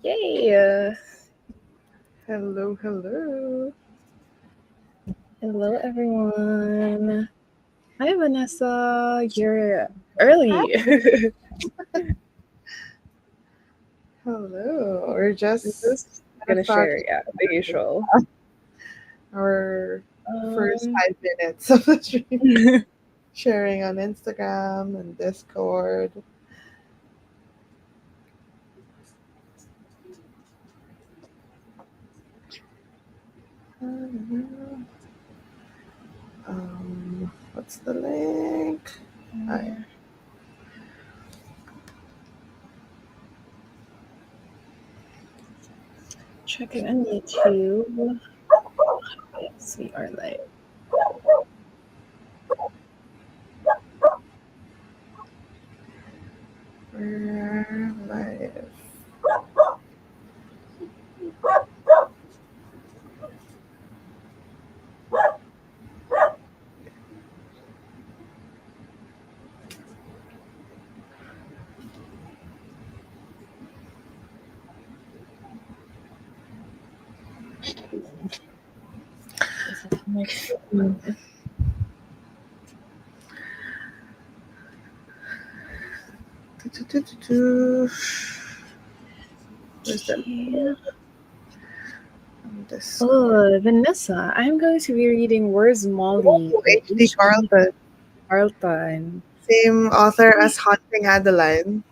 Yay! Hello. Hello, everyone. Hi, Vanessa. You're early. Hello. We're just gonna share, the usual. Our first 5 minutes of the stream. Sharing on Instagram and Discord. What's the link? Checking on YouTube. Yes, we are live. We're live. Where's that? Oh, Vanessa, I'm going to be reading Where's Molly? H.D. Carlton. Carlton. Same author as Haunting Adeline.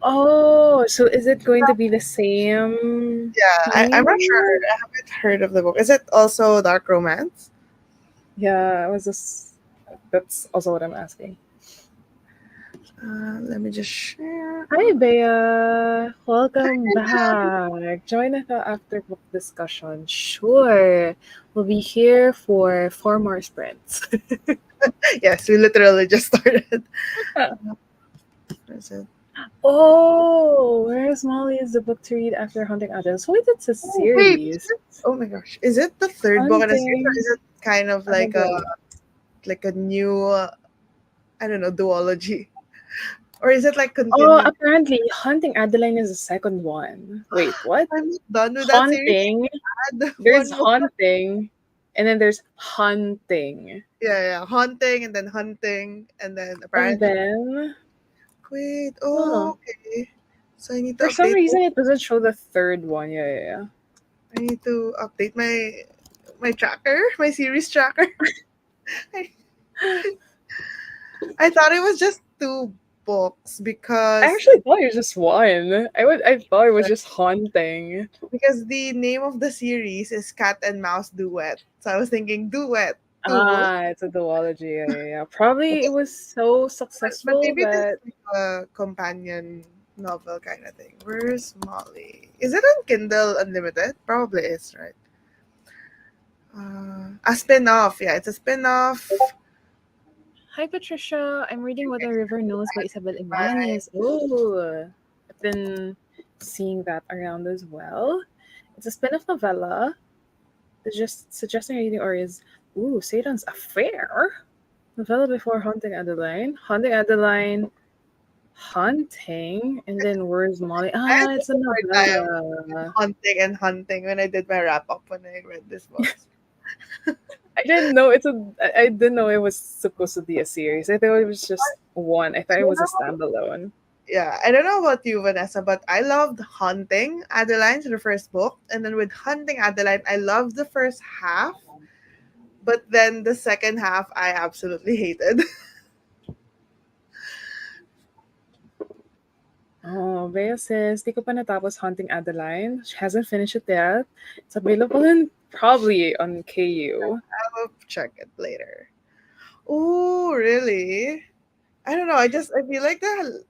Oh, so is it going to be the same? Yeah, I'm not sure. I haven't heard of the book. Is it also dark romance? Yeah, that's also what I'm asking. Let me just share. Hi, Bea. Welcome back. Join us after book discussion. Sure. We'll be here for 4 more sprints. Yes, we literally just started. Where's it? Oh, Where's Molly is the book to read after Haunting Adeline. So wait, it's a series. Oh my gosh. Is it the third book in a series, or is it kind of like a new, I don't know, duology? Or is it like continuing? Oh, apparently Haunting Adeline is the second one. Wait, what? I'm not done with that series. There's Haunting, and then there's Hunting. Yeah. Haunting, and then Hunting, and then apparently. And then... Wait, okay. So I need to For some reason, it doesn't show the third one. Yeah. I need to update my tracker, my series tracker. I thought it was just 2 books because I actually thought it was just one. I thought it was just Haunting. Because the name of the series is Cat and Mouse Duet. So I was thinking duet. It's a duology. Yeah. Probably it was so successful but maybe that this is a companion novel kind of thing. Where's Molly? Is it on Kindle Unlimited? Probably is, right? A spin-off. Yeah, it's a spin-off. Hi, Patricia. I'm reading What a River Knows by Isabel Ibanez. Oh, I've been seeing that around as well. It's a spin-off novella. It's just suggesting reading or is Satan's Affair. Novella before Haunting Adeline. Haunting Adeline. Hunting, and then Where's Molly? It's a novella. Hunting when I did my wrap-up when I read this book. I didn't know I didn't know it was supposed to be a series. I thought it was just one. I thought it was a standalone. Yeah, I don't know about you, Vanessa, but I loved Haunting Adeline, the first book, and then with Haunting Adeline, I loved the first half, but then the second half I absolutely hated. Oh, Bea says, di ko pa natapos Haunting Adeline. She hasn't finished it yet. It's available probably on KU. I will check it later. Oh, really? I don't know. I feel like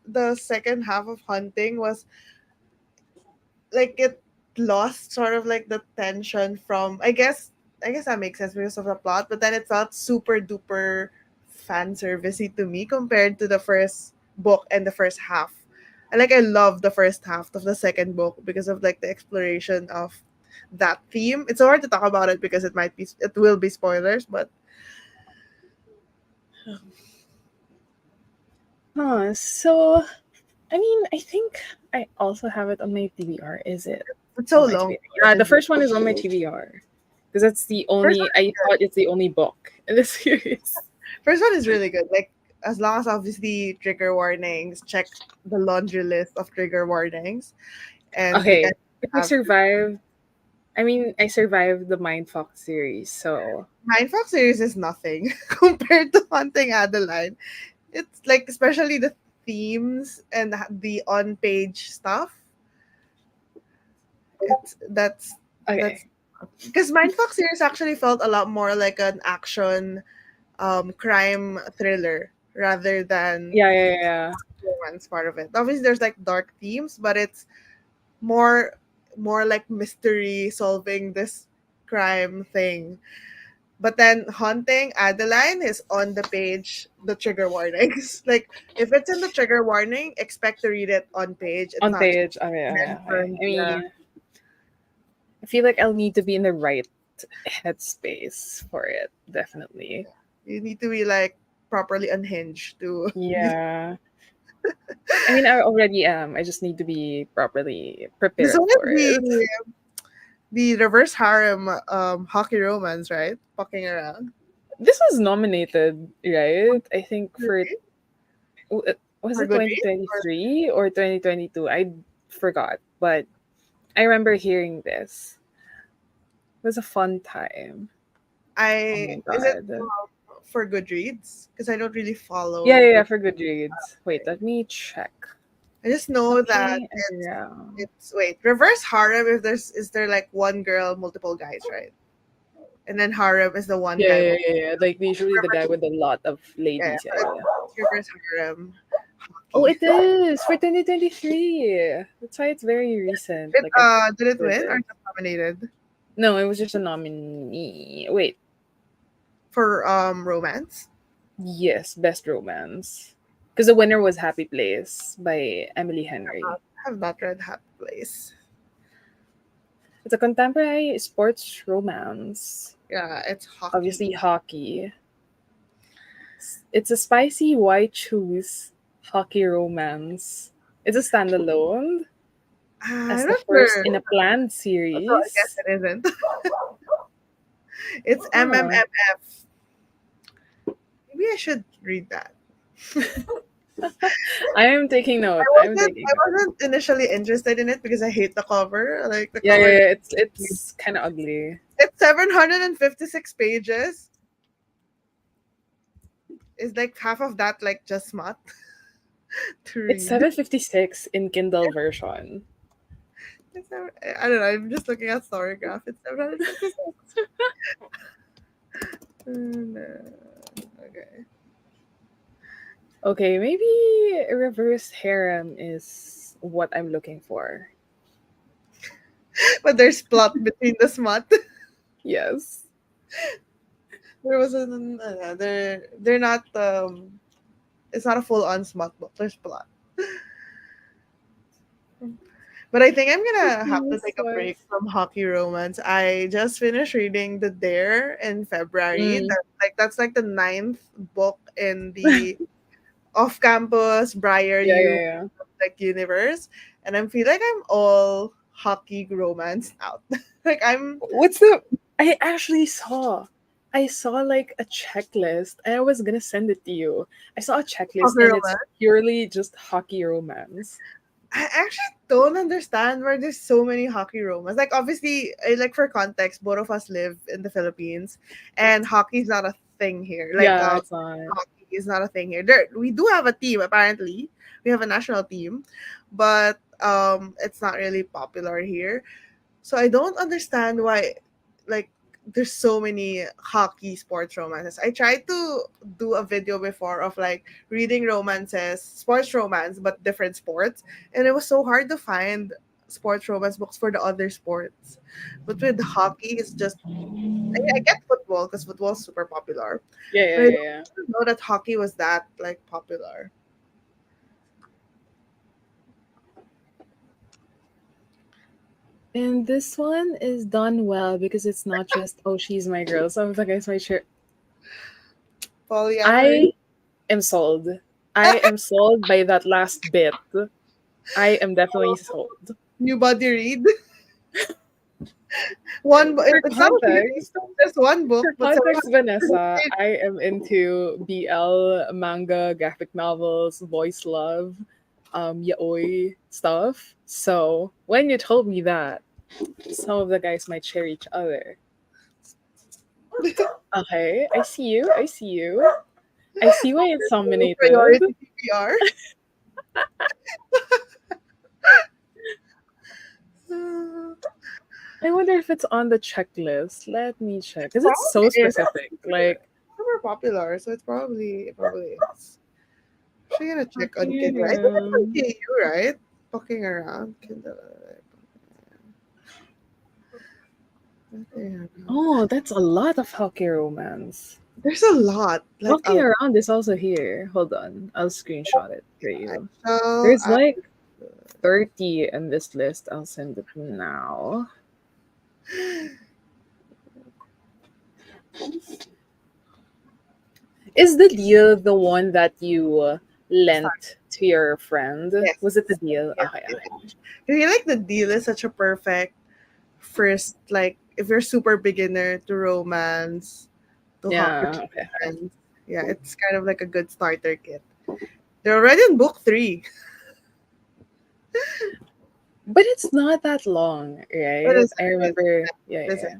the second half of Hunting was like it lost sort of like the tension from I guess that makes sense because of the plot, but then it felt super duper fan servicey to me compared to the first book and the first half. I love the first half of the second book because of like the exploration of that theme. It's so hard to talk about it because it will be spoilers, but So I mean, I think I also have it on my TBR. Is it It's on so my long. TBR? Yeah, the first one is on my TBR because that's the First only. one, I thought it's the only book in the series. first one is really good. Like as long as obviously trigger warnings, check the laundry list of trigger warnings, and you can Okay, if I have survived, I mean, I survived the Mindfuck series, so Mindfuck series is nothing compared to Haunting Adeline. It's like especially the themes and the on page stuff. It's that's okay. because Mindfuck series actually felt a lot more like an action crime thriller rather than Yeah, yeah, yeah. romance part of it. Obviously there's like dark themes, but it's more more like mystery solving this crime thing. But then Haunting Adeline is on the page, the trigger warnings. Like if it's in the trigger warning, expect to read it on page. It's On not just page. Okay, okay, meant okay. for I yeah. mean, I feel like I'll need to be in the right headspace for it. Definitely. You need to be like properly unhinged to Yeah. I mean, I already am. I just need to be properly this prepared one for is it. the reverse harem hockey romance, right? Fucking around. This was nominated, right? I think for was For it Goodreads or 2023 or 2022? I forgot, but I remember hearing this. It was a fun time. Oh I my is it god. for Goodreads? Because I don't really Yeah, follow yeah, yeah, Good. for Goodreads. Wait, let me check. I just know that Fucking around. it's wait reverse harem. If there's is there like one girl, multiple guys, right? And then harem is the one Yeah, guy. yeah, yeah, yeah. Like usually the guy with a lot of Yeah, ladies. Yeah, yeah. yeah. It's reverse harem Oh, hockey. it is for 2023. That's why it's very recent. It Like I did it did win or it. just nominated No, it was just a nominee. Wait, for romance? yes, best romance. Because the winner was Happy Place by Emily Henry. Have not read Happy Place. It's a contemporary sports romance. Yeah, it's Obviously, hockey. hockey. It's a spicy white choose hockey romance. It's a standalone as I'm the not first sure. in a planned So I guess series. it isn't. It's Huh. MMMF. Maybe I should read that. I am taking note. I am taking I note. wasn't initially interested in it because I hate the cover. Like the Yeah, yeah, cover, yeah. It's kind of ugly. it's 756 pages. Is like half of that like just smut to It's read. 756 in Kindle version. I don't know. I'm just looking at Storygraph. It's 756. Okay. Okay, maybe reverse harem is what I'm looking for. But there's plot between the smut. Yes. There was an they're not it's not a full on smut book. There's plot. But I think I'm gonna have to Yes, take a break was. from hockey romance. I just finished reading The Dare in February. Mm. That's like the ninth book in the off-campus Briar Yeah, U yeah, yeah. like universe, and I feel like I'm all hockey romance out. Like I'm What's the I actually saw I saw like a checklist and I was gonna send it to you. I saw a checklist hockey and it's romance. purely just hockey romance. I actually don't understand why there's so many hockey romance. Like obviously, like for context, both of us live in the Philippines, and hockey is not a thing here. Like Yeah, it's not. hockey is not a thing here. There, we do have a team apparently. We have a national team, but it's not really popular here. So I don't understand why, like, there's so many hockey sports romances. I tried to do a video before of like reading romances, sports romance, but different sports, and it was so hard to find sports romance books for the other sports. But with hockey, it's just I get football because football is super popular, Yeah, but yeah, I yeah, yeah. don't know that hockey was that like popular. And this one is done well because it's not just oh she's my girl. Some of the guys might share. Polyamory. I am sold. I am sold by that last bit. I am definitely sold. New body read. One book. For It's not a series. context, Just one book, for but someone context, Vanessa, I am into BL manga, graphic novels, voice love, yaoi stuff. So when you told me that, some of the guys might share each other. Okay, I see you. I see you. I see why it's nominated. priority PPR. I wonder if it's on the checklist. Let me check. Because it's Probably so is. specific. Like, Super popular, so it's probably is. Actually gonna check on fucking Kindle. I think it's on around. KU, right? Fucking around Kindle. Oh, that's a lot of hockey romance. There's a lot. Like Walking around is also here. Hold on. I'll screenshot it for you. so There's like 30 in this list. I'll send it now. Is the deal the one that you lent to your friend? yes. Was it the deal? Yes, Okay, it okay. is. I feel like the deal is such a perfect first, like if you're super beginner to romance, to hockey Yeah, okay. romance. Yeah, it's kind of like a good starter kit. They're already in book 3. But it's not that long, It right? is I remember. Yeah, it is. yeah.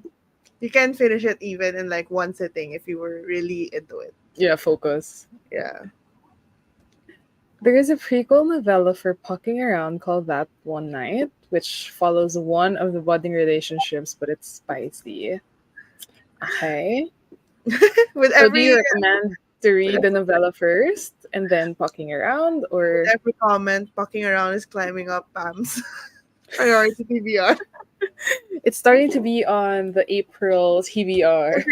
You can finish it even in like one sitting if you were really into it. Yeah, focus. Yeah. There is a prequel novella for Pucking Around called That One Night, which follows one of the budding relationships, but it's spicy. Okay. with So do you every recommend to with read the novella first and then Pucking Around, or every comment, fucking around is climbing up Pams. Priority TBR. it's starting to be on the April TBR?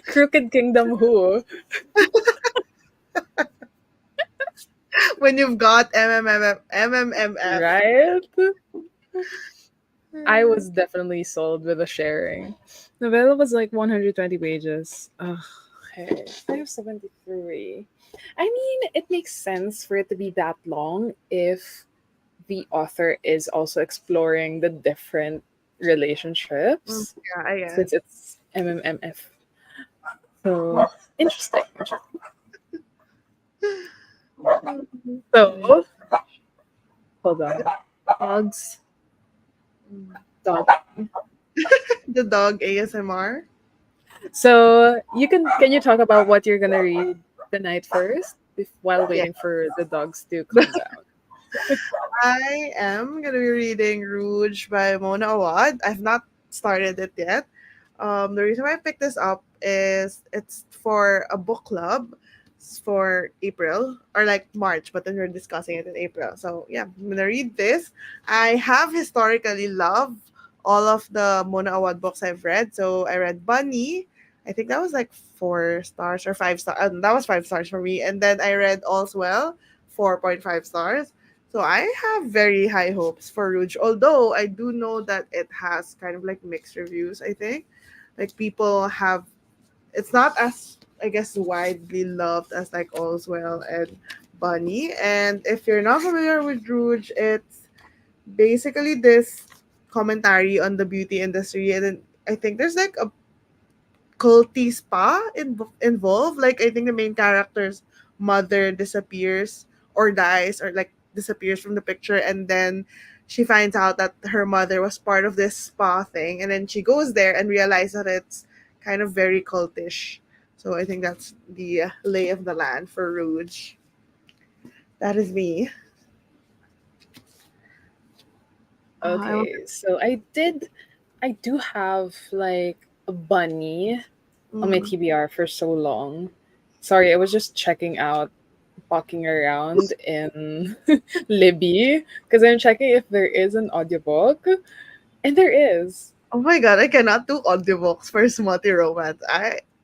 Crooked Kingdom Who? When you've got MMMF. Right? I was definitely sold with the sharing. Novella was like 120 pages. Ugh, okay. 573. I mean, it makes sense for it to be that long if the author is also exploring the different relationships Yeah, I since guess. it's MMMF. So interesting. So hold on. Dogs. Dog. The dog ASMR. So can you talk about what you're gonna read the night first while Yeah. waiting for the dogs to calm down? I am gonna be reading Rouge by Mona Awad. I've not started it yet. The reason why I picked this up is it's for a book club. It's for April or like March, but then we're discussing it in April. So yeah, I'm gonna read this. I have historically loved all of the Mona Awad books I've read. So I read Bunny. I think that was like 4 stars or 5 stars. That was 5 stars for me. And then I read All's Well, 4.5 stars. So I have very high hopes for Rouge, although I do know that it has kind of like mixed reviews, I think. Like people have it's not as I guess widely loved as like All's Well and Bunny. And if you're not familiar with Rouge, it's basically this commentary on the beauty industry and then I think there's like a culty spa involved. Like I think the main character's mother disappears or dies or like disappears from the picture, and then she finds out that her mother was part of this spa thing, and then she goes there and realizes that it's kind of very cultish. So I think that's the lay of the land for Rouge. That is me. I want. Okay, so I do have like a bunny on my Mm. TBR for so long. Sorry, I was just checking out walking around in Libby because I'm checking if there is an audiobook, and there is. Oh my god, I cannot do audiobooks for smutty romance.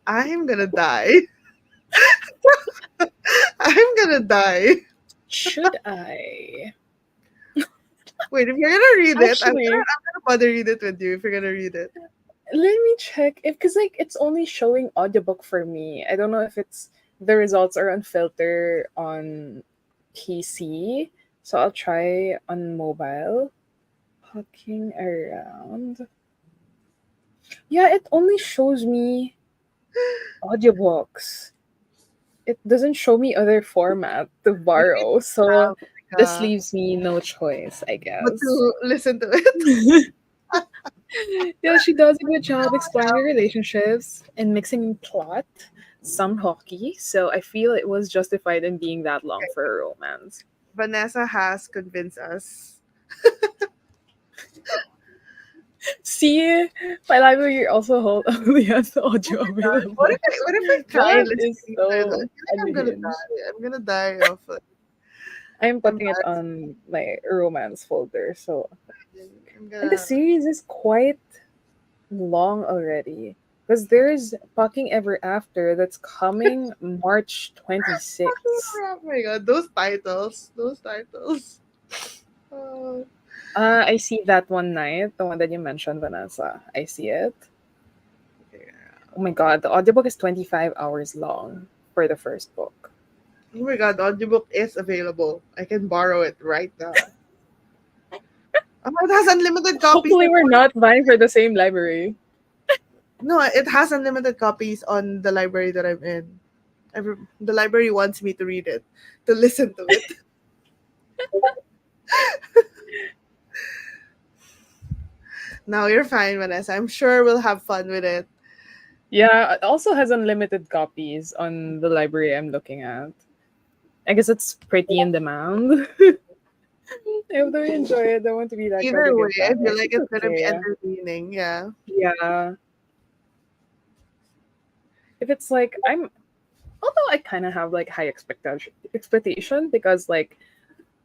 I'm gonna die. I'm gonna die. Should I? Wait, if you're gonna read it, Actually, I'm gonna bother read it with you if you're gonna read it. let me check if because like it's only showing audiobook for me. I don't know if it's the results are on filter on PC, so I'll try on mobile. Walking around. Yeah, it only shows me audiobooks. It doesn't show me other format to You need borrow, to so have like this a leaves me no choice, I but guess. to listen to it. Yeah, she does a good job exploring the relationships and mixing plot, some hockey, so I feel it was justified in being that long for a romance. Vanessa has convinced us. See, my library also only has the audio available. What if I try That is listening to it? I so feel like I'm gonna unhinged. die. I'm gonna die of I'm putting it embarrassment. on my romance folder, so I'm and the gonna. series is quite long already. Because there's Fucking Ever After that's coming March 26th. Oh my god, those titles, those titles. Oh, I see that one night, the one that you mentioned, Vanessa. I see it. yeah. Oh my god, the audiobook is 25 hours long for the first book. Oh my god, the audiobook is available. I can borrow it right now. Oh, it has unlimited copies. Hopefully, we're not buying for the same library. No, it has unlimited copies on the library that I'm in. The library wants me to read it, to listen to it. Now you're fine, Vanessa. I'm sure we'll have fun with it. Yeah, it also has unlimited copies on the library I'm looking at. I guess it's pretty in demand. I hope they enjoy it. I want to be that guy to Either way, give I back. feel like It's it's gonna be okay. entertaining. Yeah. Yeah. If it's like I'm although I kind of have like high expectation because like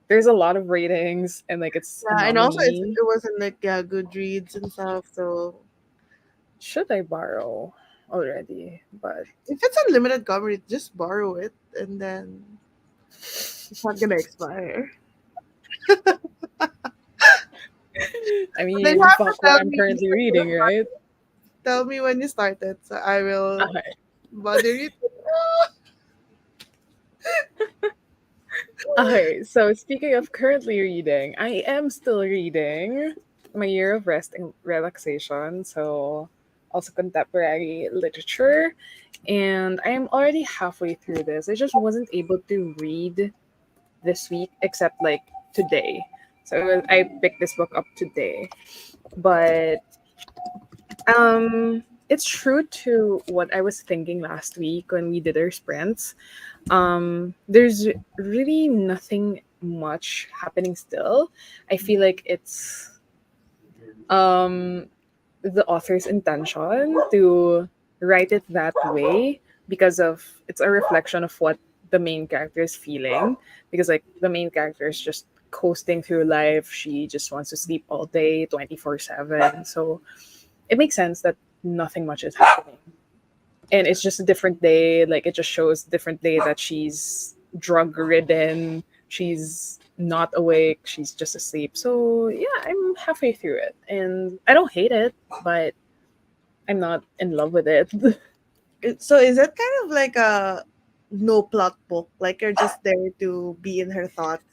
there's a lot of ratings and like it's a Yeah, and also nominee. it wasn't like yeah, Goodreads and stuff. So Should I borrow already? But if it's unlimited coverage, just borrow it, and then it's not gonna expire. I Then you mean, have to fuck what tell I'm me. currently reading, right? Tell me when you started, so I will Okay. bother you. Okay, so speaking of currently reading, I am still reading My Year of Rest and Relaxation, so also contemporary literature. And I am already halfway through this. I just wasn't able to read this week except like today. So I picked this book up today. But it's true to what I was thinking last week when we did our sprints. There's really nothing much happening still. I feel like it's um the author's intention to write it that way because of it's a reflection of what the main character is feeling, because like the main character is just coasting through life. She just wants to sleep all day 24/7, so it makes sense that nothing much is happening, and it's just a different day. Like it just shows different day that she's drug ridden, she's not awake, she's just asleep. So yeah, I'm halfway through it and I don't hate it, but I'm not in love with it. So is it kind of like a no plot book? Like you're just there to be in her thoughts,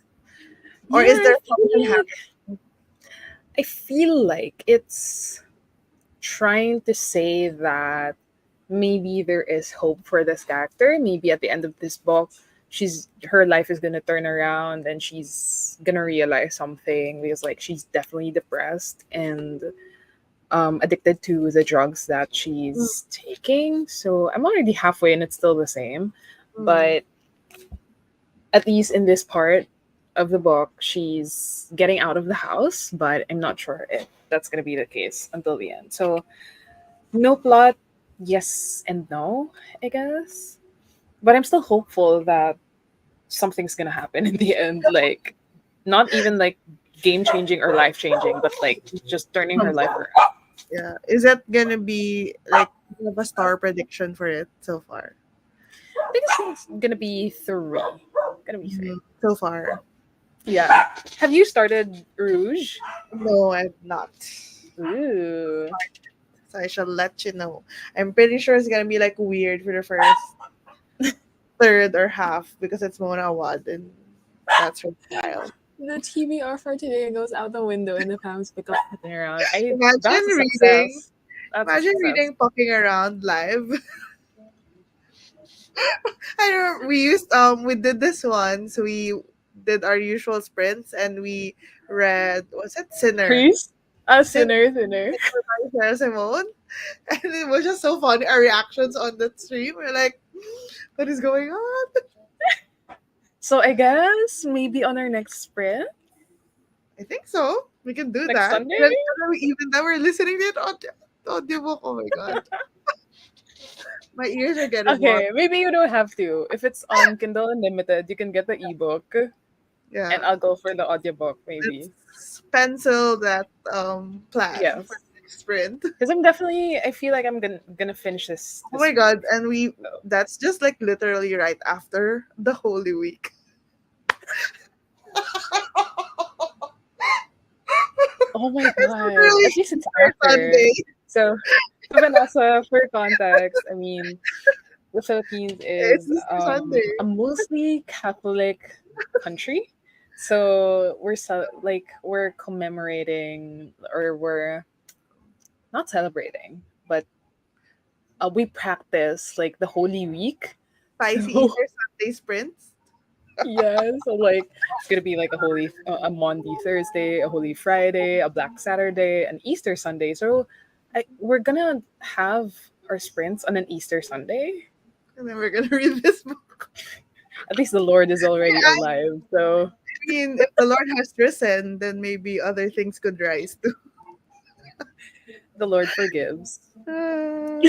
or Yeah, is there something I feel like it's trying to say that maybe there is hope for this character. Maybe at the end of this book, her life is gonna turn around and she's gonna realize something, because like she's definitely depressed and addicted to the drugs that she's taking. So I'm already halfway and it's still the same. happening? But at least in this part of the book, she's getting out of the house, but I'm not sure if that's gonna be the case until the end. So no plot, yes and no, I guess. But I'm still hopeful that something's gonna happen in the end. Like, not even like game changing or life changing, but like just turning her life around. Yeah. Is it gonna be like you have a star prediction for it so far? I think it's gonna be three. Gonna be three. So far. Yeah. Have you started Rouge? No, I'm not. Ooh. So I shall let you know. I'm pretty sure it's gonna be like weird for the first third or half because it's Mona Awad and That's her style. The TBR for today goes out the window and the Pams pick up putting around. Imagine That's a reading, success. That's a imagine success. reading Pucking Around live. I remember we did this once. We did our usual sprints and we read, was it Sinner? Priest? A Sinner sinner, sinner. by Sarah Simone. And it was just so funny. Our reactions on that stream. We're like, what is going on? So I guess maybe on our next sprint, I think so. We can do next that. Sunday. Even though we're listening to it on the audiobook. Oh my god. My ears are getting warm. Okay, maybe you don't have to. If it's on Kindle Unlimited, you can get the ebook, and Yeah. I'll go for the audiobook maybe. Let's pencil that plan for Yes, the next sprint. because I feel like I'm gonna finish this Oh this my week. god, and So. that's just like literally right after the Holy Week. Oh my It's god! literally At least it's Easter after. Sunday. So, Vanessa, for context, I mean, the Philippines It's is Easter Sunday. a mostly Catholic country, so we're commemorating, or we're not celebrating, but we practice like the Holy Week. Spicy So Easter Sunday sprints. yeah, so like it's gonna be like a Maundy Thursday, a Holy Friday, a Black Saturday, an Easter Sunday. So we're gonna have our sprints on an Easter Sunday. And then we're gonna read this book. At least the Lord is Yeah, already alive, so I mean, if the Lord has risen, then maybe other things could rise too. the Lord forgives. Uh,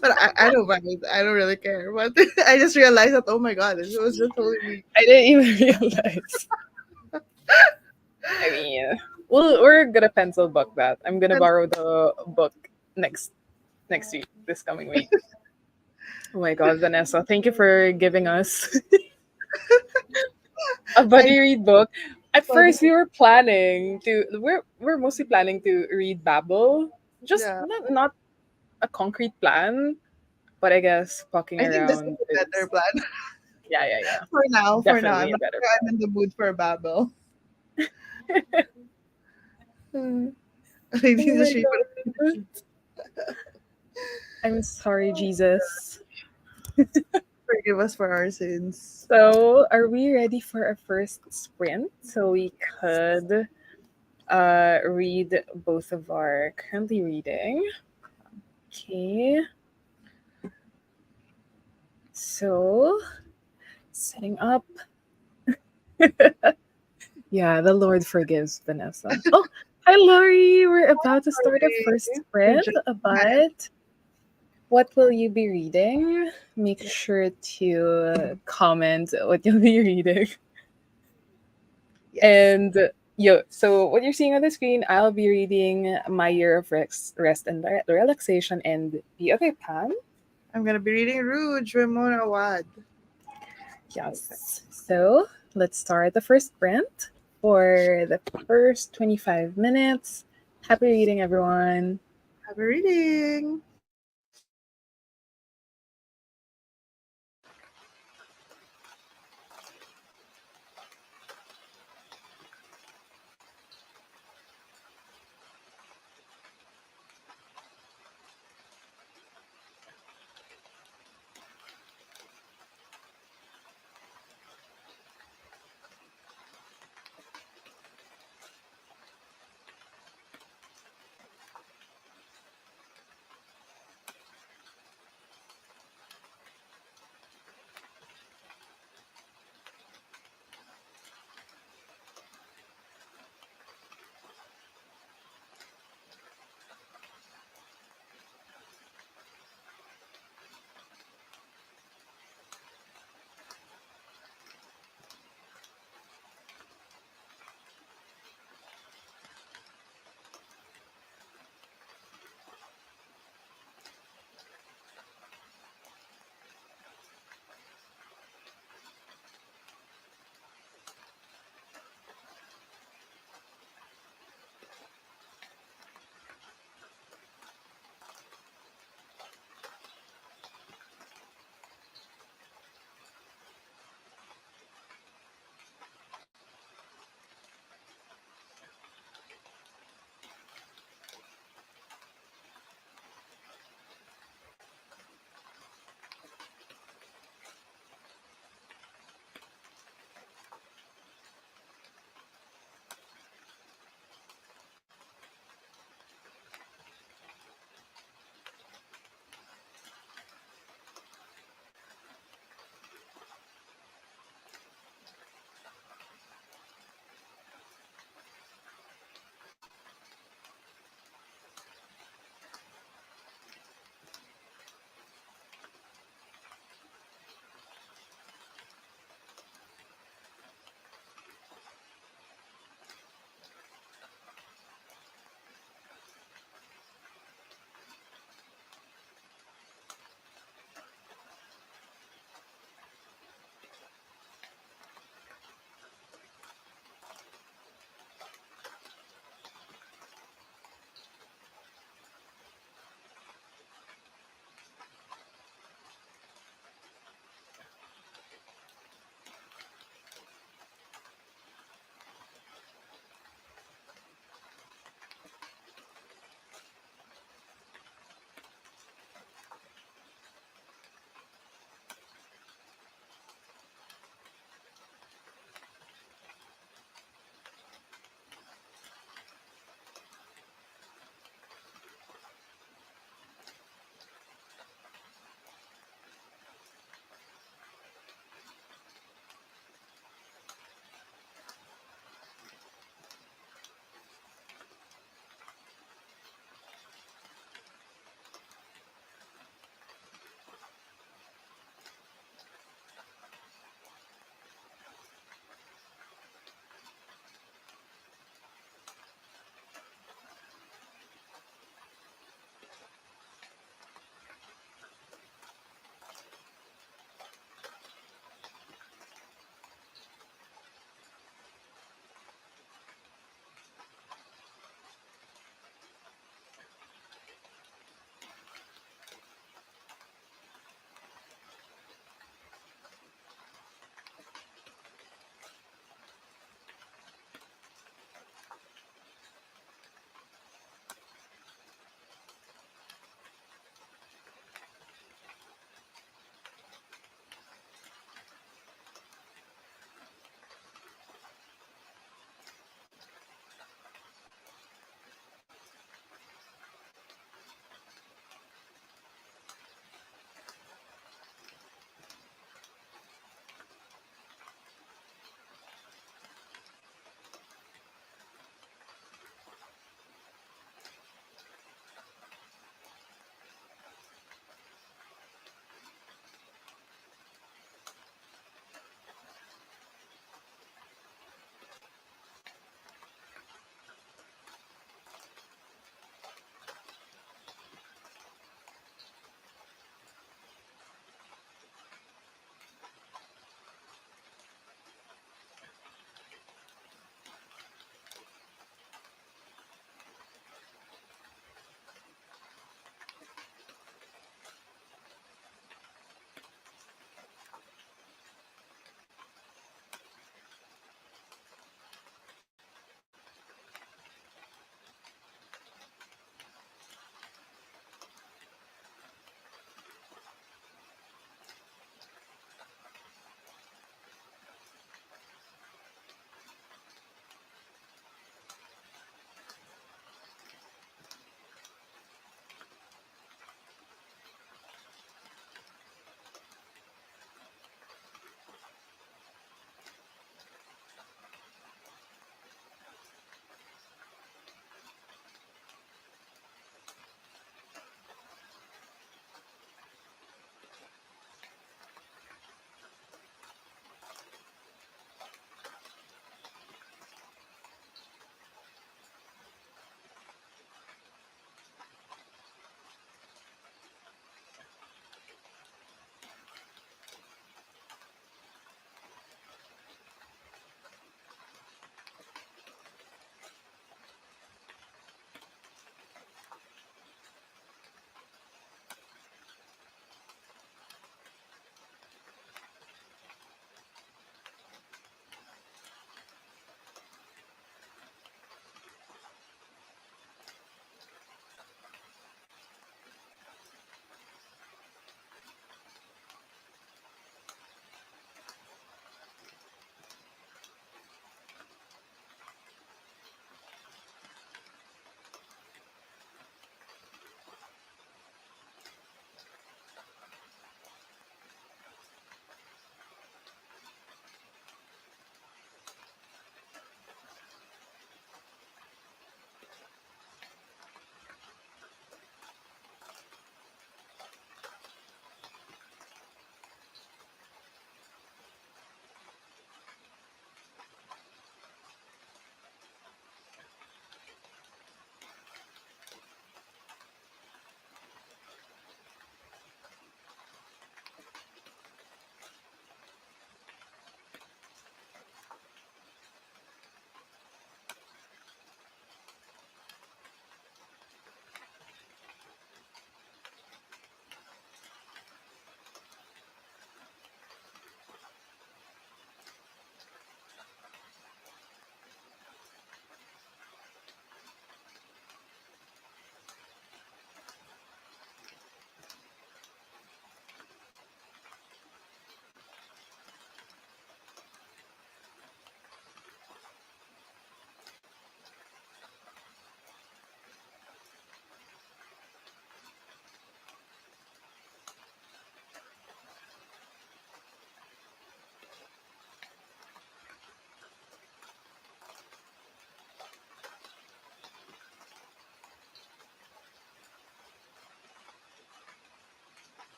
but I don't mind. I don't really care. But I just realized that, oh my god, it was just Holy Week. I didn't even realize. I mean, we're gonna pencil book that. I'm gonna And borrow the book next week, this coming week. Oh my god, Vanessa, thank you for giving us a I buddy read book. At funny. first, we're mostly planning to read Babel, just Yeah. not a concrete plan, but I guess walking I think this is around a better is plan. yeah, For now, I'm definitely a not better sure I'm in the mood for Babel. plan. Hmm. I Oh need to my shape god, it. I'm sorry, Jesus. Forgive us for our sins. So, are we ready for our first sprint? So we could read both of our currently reading. Okay. So, setting up. Yeah, the Lord forgives Vanessa. Oh, hi, Lori. We're about to start our Sorry. first We sprint, just had but what will you be reading? Make sure to comment what you'll be reading. yes. And so what you're seeing on the screen, I'll be reading My Year of Rest and Relaxation and Be Okay, Pam. I'm gonna be reading Rouge Ramona Awad. Yes. So let's start the first sprint for the first 25 minutes. Happy reading, everyone. Have a reading.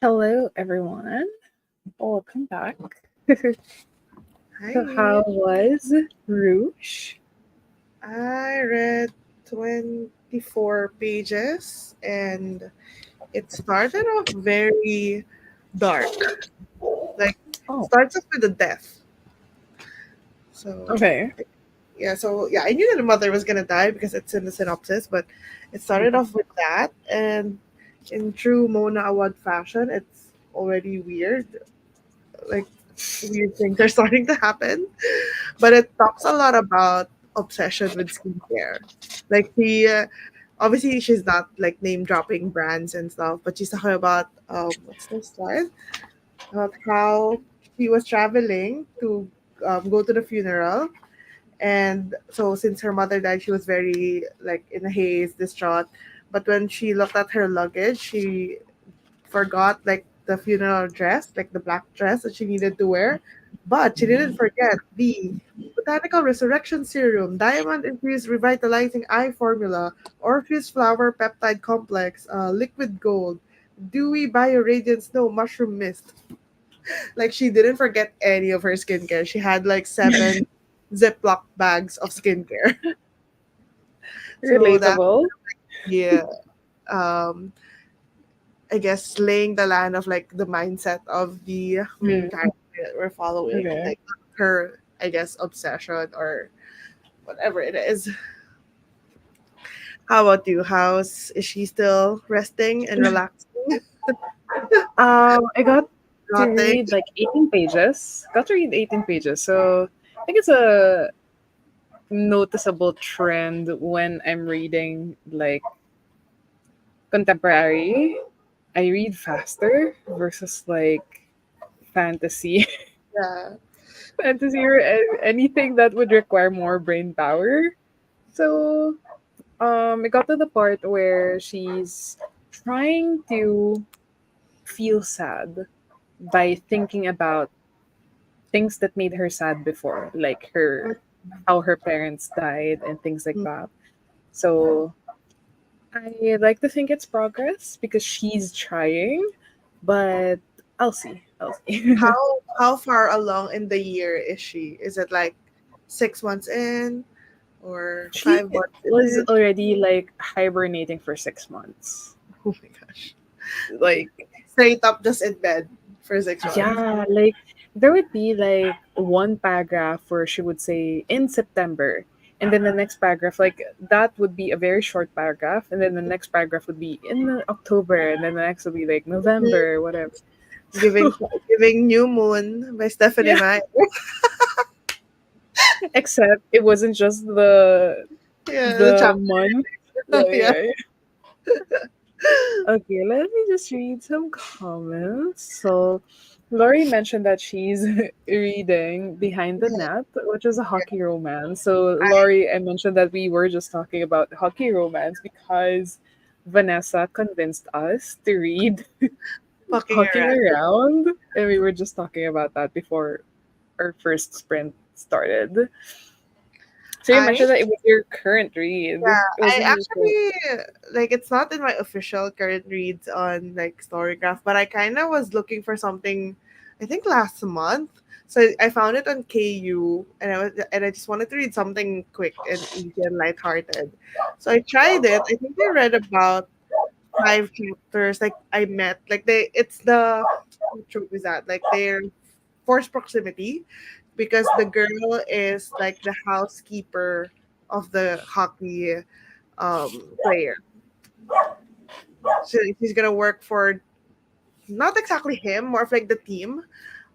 Hello, everyone. Welcome back. So, Hi. how was Rouge? I read 24 pages and it started off very dark. Like, Oh, starts off with a death. So, okay. yeah, I knew that the mother was gonna die because it's in the synopsis, but it started off with that. And in true Mona Awad fashion, it's already weird. Like, weird things are starting to happen. But it talks a lot about obsession with skincare. Like obviously she's not like name dropping brands and stuff, but she's talking about what's the slide about how she was traveling to go to the funeral, and so since her mother died, she was very like in a haze, distraught. But when she looked at her luggage, she forgot like the funeral dress, like the black dress that she needed to wear. But she didn't forget the botanical resurrection serum, diamond infused revitalizing eye formula, Orpheus flower peptide complex, liquid gold, dewy bioradiant snow mushroom mist. Like she didn't forget any of her skincare. She had like 7 Ziploc bags of skincare. So that, Relatable. yeah, um I guess laying the land of like the mindset of the main Mm, character that we're following, okay. like her, I guess, obsession or whatever it is. How about you? How's is she still resting and relaxing? I got to Rotting? read like 18 pages. Got to read 18 pages. So, I think it's a noticeable trend when I'm reading like contemporary. I read faster versus like fantasy. Yeah. Fantasy or anything that would require more brain power. So, it got to the part where she's trying to feel sad by thinking about things that made her sad before, like her how her parents died and things like that. So, I like to think it's progress because she's trying, but I'll see. I'll see. How far along in the year is she? Is it like 6 months in or She 5 months was in? already like hibernating for 6 months. Oh my gosh. Like, Straight up just in bed for 6 months. yeah, like there would be like one paragraph where she would say in September, and then the next paragraph, like that would be a very short paragraph, and then the next paragraph would be in October, and then the next would be like November, whatever. Giving So, Giving New Moon by Stephanie yeah, Meyer. except it wasn't just Yeah, the the chapter. month. Yeah, Yeah. yeah, yeah. Okay, let me just read some comments. So, Lori mentioned that she's reading Behind the Net, which is a hockey romance. So, Lori, I mentioned that we were just talking about hockey romance because Vanessa convinced us to read Fucking Hawking around. Around, and we were just talking about that before our first sprint started. So, you I mentioned that it was your current read. It I wasn't your actually like it's not in my official current reads on like Storygraph, but I kind of was looking for something. I think last month, so I found it on KU, and I just wanted to read something quick and easy and lighthearted. So I tried it. I think I read about 5 chapters. Like I met like they it's the what trope is that like they're forced proximity because the girl is like the housekeeper of the hockey player. So she's gonna work for not exactly him, more of like the team,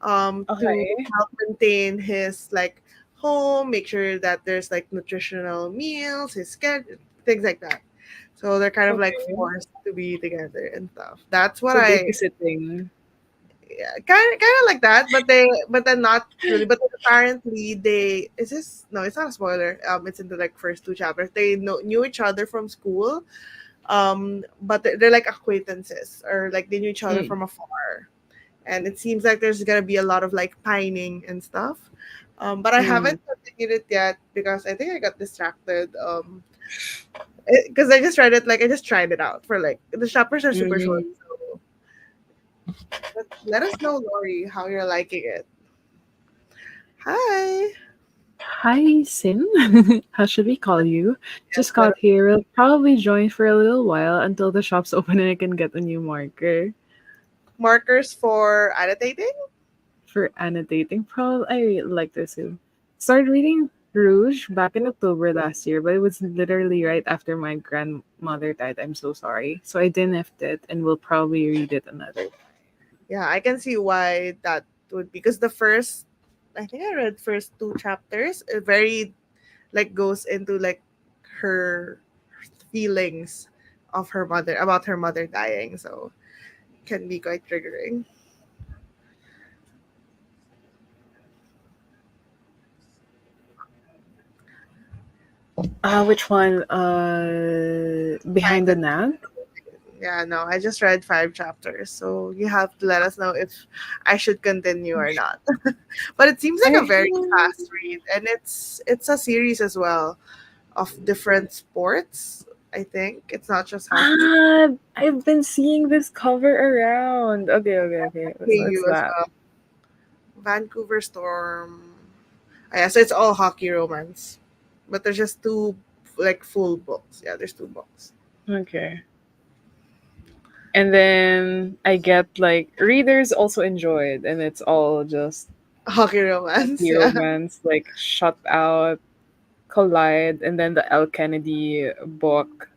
to okay. help maintain his like home, make sure that there's like nutritional meals, his schedule, things like that. So they're kind of like Okay. forced to be together and stuff. That's what So, I babysitting. yeah, kind of like that, but then not really. But then apparently they is this no, it's not a spoiler. It's in the like first 2 chapters. They knew each other from school, but they're like acquaintances or like they knew each other Mm. from afar, and it seems like there's gonna be a lot of like pining and stuff. But I Mm. haven't continued it yet because I think I got distracted. Because I just read it like I just tried it out for like the chapters are super short, Mm. so But let us know, Lori, how you're liking it. Hi. Hi, Sin. How should we call you? Yes, Just let got here. We'll probably join for a little while until the shop's open and I can get a new marker markers for annotating. for annotating. Probably I like this too. Started reading Rouge back in October last year, but it was literally right after my grandmother died. I'm so sorry. So I DNF'd it and will probably read it another. Yeah, I can see why that would be because the first, I think I read first two chapters. It very like goes into like her feelings of her mother about her mother dying, so can be quite triggering. Which one? Find Behind the it. Nag? Yeah, no, I just read five chapters, so you have to let us know if I should continue or not. But it seems like I a very think fast read, and it's a series as well of different sports. I think it's not just hockey. I've been seeing this cover around. Okay, okay, okay. What's KU as that? well. Vancouver Storm. Ah, yeah, so it's all hockey romance, but there's just two like full books. Yeah, there's two books. Okay. And then I get like readers also enjoyed, and it's all just Hockey romance. hockey Yeah, romance, like Shut Out, Collide, and then the L. Kennedy book.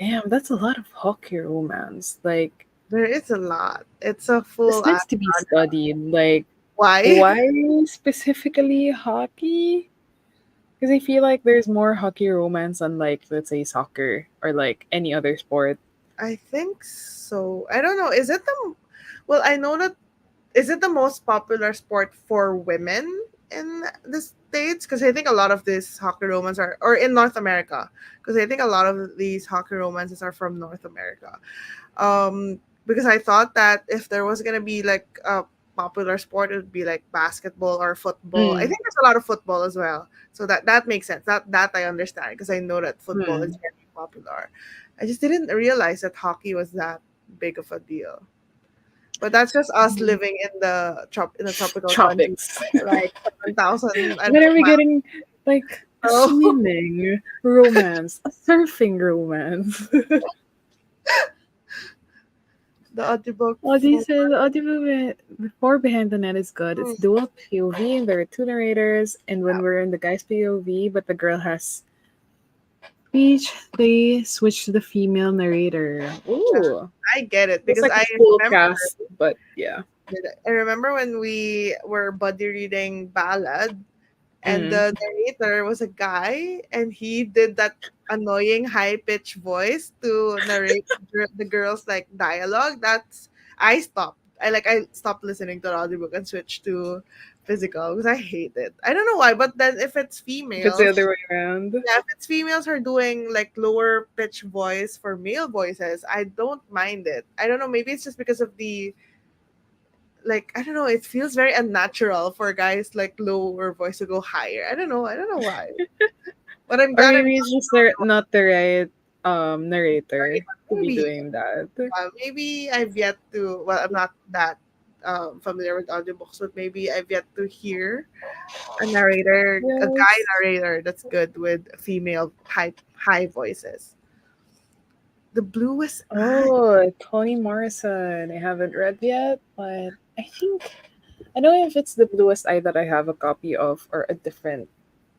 Damn, that's a lot of hockey romance. Like, there is a lot. It's a full this on needs to be genre. studied. Like, Why? why specifically hockey? Because I feel like there's more hockey romance than like let's say soccer or like any other sport. I think so. I don't know. Is it the well? I know that is it the most popular sport for women in the states? Because I think a lot of these hockey romance are, or in North America, because I think a lot of these hockey romances are from North America. Because I thought that if there was gonna be like a popular sport, it would be like basketball or football. I Mm. think there's a lot of football as well, so that makes sense. That I understand because I know that football is Mm. very popular. I just didn't realize that hockey was that big of a deal. But that's just us living in the in a tropical country, Tropics. like 7,000 I don't When are know we miles. getting like a So swimming romance, a surfing romance? the audiobook Audie for said the audiobook before Behind the Net is good. It's dual POV and there are two narrators. And when we're in the guy's POV, but the girl has speech, they switch to the female narrator. Ooh, I get it it's because like a full remember cast, but yeah. I remember when we were buddy reading Ballad and Mm. the narrator was a guy and he did that annoying high pitched voice to narrate the girls like dialogue. That's I stopped listening to the audiobook and switched to physical because I hate it. I don't know why, but then if it's If it's the females, other way around. yeah, if it's females are doing like lower pitch voice for male voices, I don't mind it. I don't know, maybe it's just because of the like I don't know, it feels very unnatural for guys like lower voice to go higher. I don't know why. But I'm Or glad I'm maybe it's just not the right narrator to be maybe doing that. maybe I've yet to well I'm not that familiar with audiobooks, but maybe I've yet to hear a guy Yes. narrator that's good with female high voices. The bluest eye. Oh, Toni Morrison. I haven't read yet, but I think I don't know if it's the Bluest Eye that I have a copy of or a different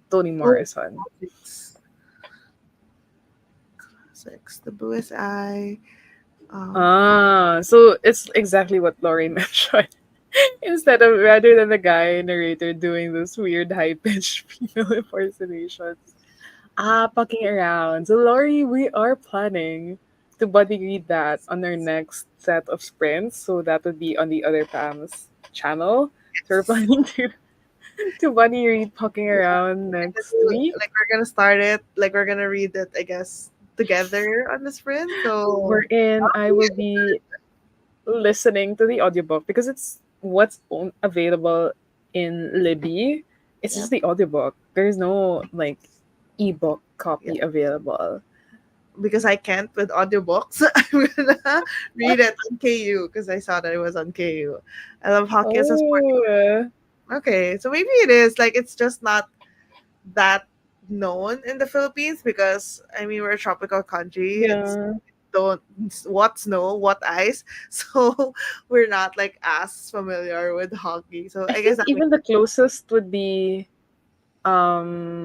Toni Oh, Morrison. six. Six. The bluest eye. Um, So it's exactly what Laurie mentioned. Instead of rather than the guy narrator doing those weird high pitched female impersonations. Fucking around. So Laurie, we are planning to buddy read that on our next set of sprints. So that would be on the other Pam's channel. So we're yes. planning to buddy read Fucking Around next week. Like we're gonna start it. Like we're gonna read it. I guess together on the sprint. So Wherein I will be listening to the audiobook because it's what's available in Libby. It's yeah. just the audiobook. There's no like ebook Yeah. copy available. because I can't with audiobooks, I'm gonna read it on KU because I saw that it was on KU. I love hockey as a sport. Oh, Okay, so maybe it is like it's just not that known in the Philippines because I mean we're a tropical country. It's yeah. don't what snow, what ice. So we're not like as familiar with hockey. So I I guess think that makes even the closest would be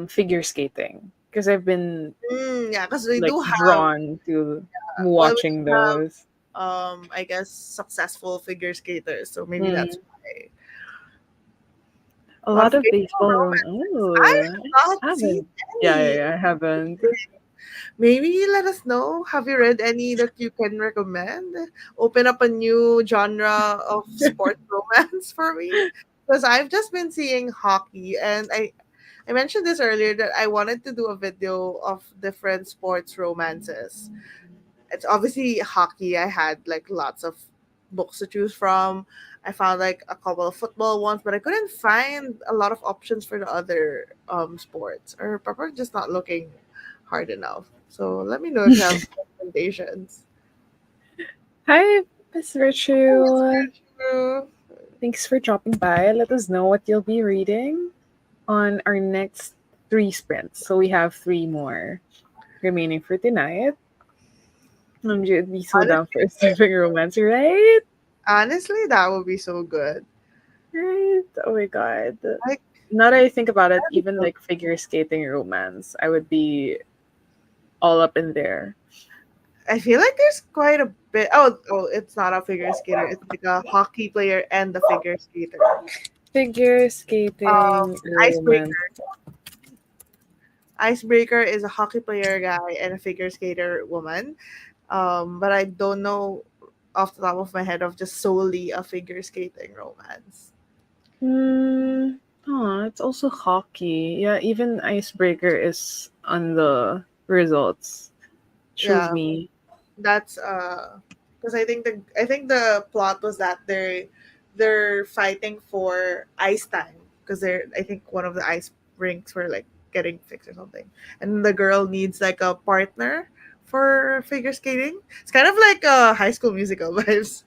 figure skating because I've been yeah, because we like do have drawn to well we watching do have those. I guess successful figure skaters. So maybe that's Mm. why. A A lot of lot of baseball baseball romances. I Oh, have I not seen haven't. Yeah, yeah, any. yeah, I haven't. Maybe let us know. Have you read any that you can recommend? Open up a new genre of sports romance for me. Because I've just been seeing hockey, and I mentioned this earlier that I wanted to do a video of different sports romances. It's obviously hockey. I had like lots of books to choose from. I found like a couple of football ones, but I couldn't find a lot of options for the other sports. Or probably just not looking hard enough. So let me know if you have recommendations. Hi, Miss Oh, that's Virtue. very true. Thanks for dropping by. Let us know what you'll be reading on our next three sprints. So we have three more remaining for tonight. You'd be so down for a Honestly, surfing romance, right? honestly, that would be so good. Right? Oh my god. Like, Now that I think about it, that'd be even so like figure skating romance, I would be all up in there. I feel like there's quite a bit. Oh, it's not a figure skater. It's like a hockey player and the figure skater. Figure skating romance. Icebreaker. Icebreaker is a hockey player guy and a figure skater woman. But I don't know off the top of my head of just solely a figure skating romance. Hmm. Oh, it's also hockey. Yeah, even Icebreaker is on the results. Shows Yeah, me. that's because I think the plot was that they're fighting for ice time because they're I think one of the ice rinks were like getting fixed or something, and the girl needs like a partner for figure skating. It's kind of like High School Musical vibes.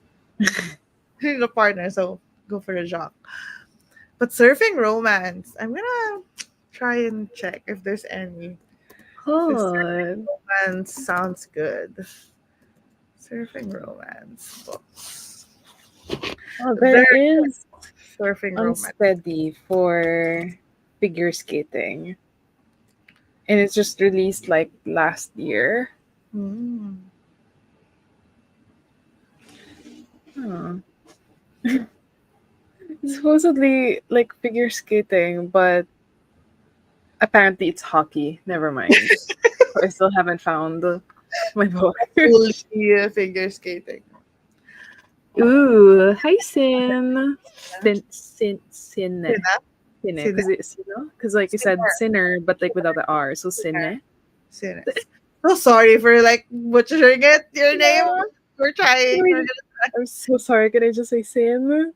You need a partner, so go for the job. But surfing romance, I'm gonna try and check if there's any. Because surfing Good. romance sounds good. Surfing romance books. Oh, there Very is surfing romance. Unsteady for figure skating. And it's just released like last year. Mm. Huh. Supposedly like figure skating, but apparently it's hockey. Never mind. I still haven't found my book. Fully figure skating. Ooh, hi Sin. Sinne. Sina? Sinne. Sina? Because it's, because like you said, Sinner. sinner, but like without the R. So Sinner. Sinne. Sina. So sorry for like butchering it, your name. Yeah. We're trying. We're gonna try. I'm so sorry. Can I just say Sin?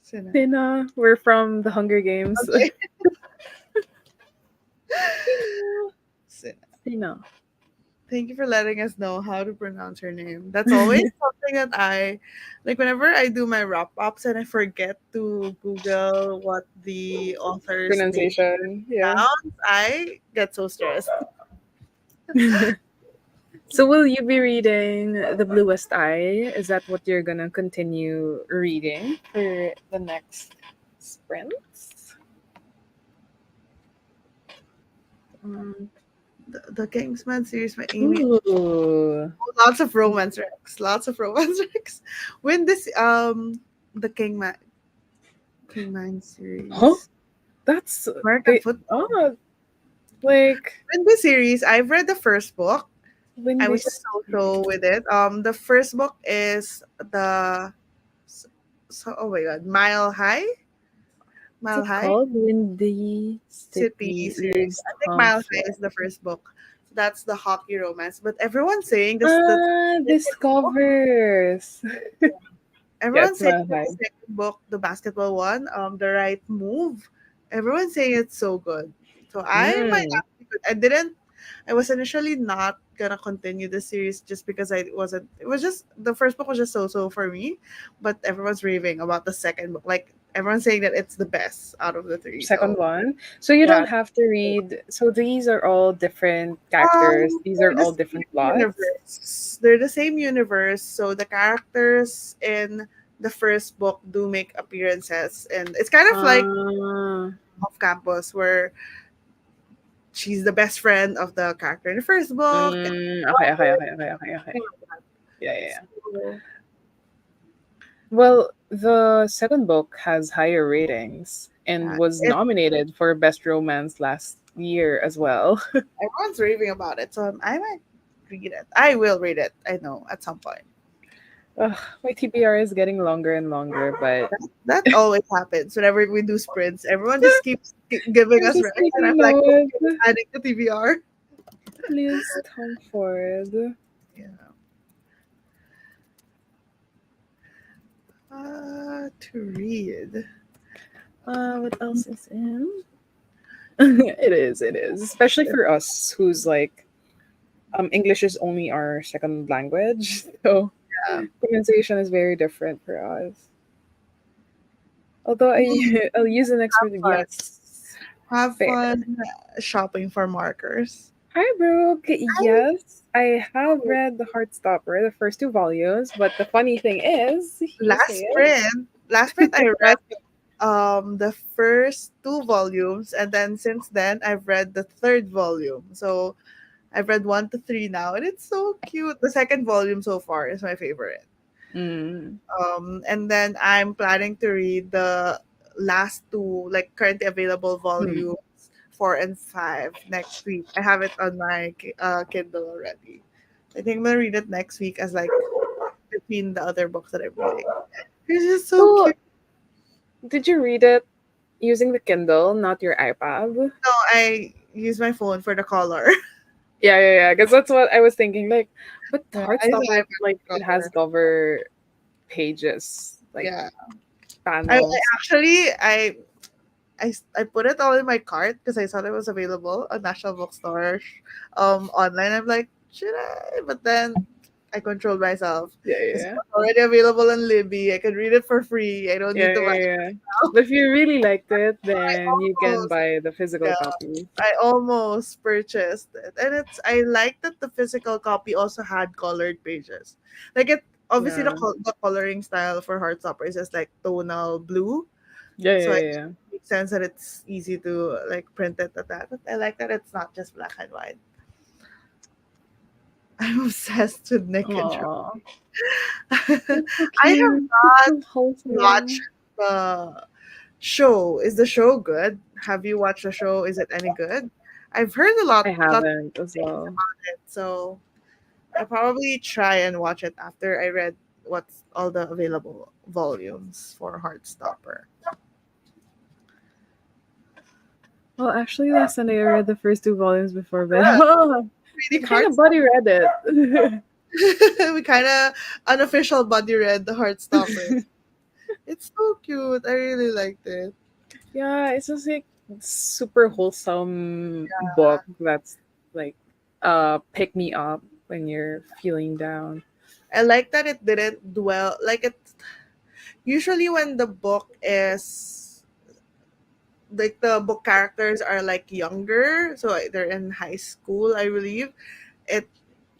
Sina. Sinna. We're from the Hunger Games. Okay. Sinna. Sina. Sinna. Thank you for letting us know how to pronounce her name. That's always something that I like whenever I do my wrap ups and I forget to Google what the author's name Pronunciation. Yeah. sounds, I get so stressed. So will you be reading The Bluest Eye? Is that what you're gonna continue reading for the next sprints? Um, The Kingsman series by Amy. ooh. Lots of romance wrecks. Lots of romance wrecks. When this the Kingman Huh? series. That's American they football. oh like In the series, I've read the first book. when I was this just so with it. The first book is the oh my god, what's Mile it High called? When the City city series. leaves I think Mile High conflict. is the first book. So that's the hockey romance. But everyone's saying this the second book. Discovers. Yeah, Everyone's it's saying my the high. second book, the basketball one, the right move. Everyone's saying it's so good. So I might Mm. actually I didn't I was initially not gonna continue the series just because I wasn't. It was just the first book was just so for me, but everyone's raving about the second book. Like everyone's saying that it's the best out of the three. Second So one. So you yeah, don't have to read. So these are all different characters. These are they're the all different same plots. universe. They're the same universe. So the characters in the first book do make appearances, and it's kind of like Ah. off campus where she's the best friend of the character in the first book. And Okay, okay, okay, okay, okay, okay. something like that. Yeah, yeah, yeah. So, Well, the second book has higher ratings and yeah, was nominated for Best Romance last year as well. everyone's raving about it, so I might read it. I will read it. I know at some point. Ugh, my TBR is getting longer and longer, but That always happens whenever we do sprints. Everyone just keeps giving I'm us just recs, and I'm taking like, notes. okay, adding the TBR. Please, Tom Ford. Yeah. To read. What else is in? It is, it is. Especially for us who's like English is only our second language. So Yeah. pronunciation is very different for us. Although I'll use an expert Fun. yes. Have Fair. fun shopping for markers. Hi Brooke. Yes, I have read the Heartstopper, the first two volumes, but the funny thing is, you say it. Last print I read the first two volumes, and then since then I've read the third volume. So I've read 1 to 3 now, and it's so cute. The second volume so far is my favorite. Mm. And then I'm planning to read the last two, like currently available Hmm. volumes 4 and 5 next week. I have it on my Kindle already. I think I'm gonna read it next week as like between the other books that I'm reading. It's just so So, cute. did you read it using the Kindle, not your iPad? No, I use my phone for the color. Yeah, yeah, yeah. Because that's what I was thinking. Like, but Yeah, I use the Heartstopper, iPad like, for it has color. cover pages, like Yeah, I panels. actually I put it all in my cart because I thought it was available on National Bookstore, online. I'm like, should I? But then I controlled myself Yeah, because it yeah, was already available on Libby. I could read it for free. I don't yeah, need to buy yeah, it yeah. now. But if you really liked it, I then you can almost buy the physical yeah, copy. I almost purchased it, and I like that the physical copy also had colored pages. Like it obviously Yeah, the coloring style for Heartstopper is just like tonal blue, yeah, so yeah, it yeah. makes sense that it's easy to like print it at that. But I like that it's not just black and white. I'm obsessed with Nick and Joe. Aw, I that's so have cute. It's so watched wholesome. the show. Is the show good? Have you watched the show? Is it any good? I've heard I lot of haven't as things well. about it, so I probably try and watch it after I read what's all the available volumes for Heartstopper. Well, actually, last Sunday I read the first two volumes before bed. Yeah, We reading kind of Heartstopper. buddy read it. We kind of unofficial buddy read the Heartstopper. It's so cute. I really liked it. Yeah, it's just like super wholesome book that's like pick me up when you're feeling down. I like that it didn't dwell like it. Usually, when the book is like the book characters are like younger, so they're in high school, I believe. It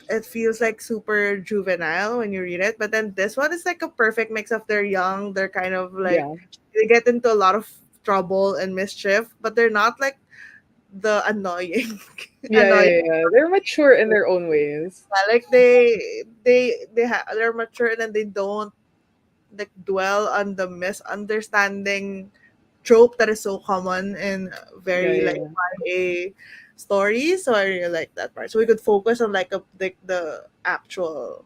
it feels like super juvenile when you read it, but then this one is like a perfect mix of they're young, they're kind of like Yeah. they get into a lot of trouble and mischief, but they're not like the annoying Yeah, annoying. yeah, yeah. They're mature in their own ways. Like they're mature and then they don't like dwell on the misunderstanding trope that is so common in Yeah, very yeah, like yeah. YA stories. So I really like that part. So we could focus on like the actual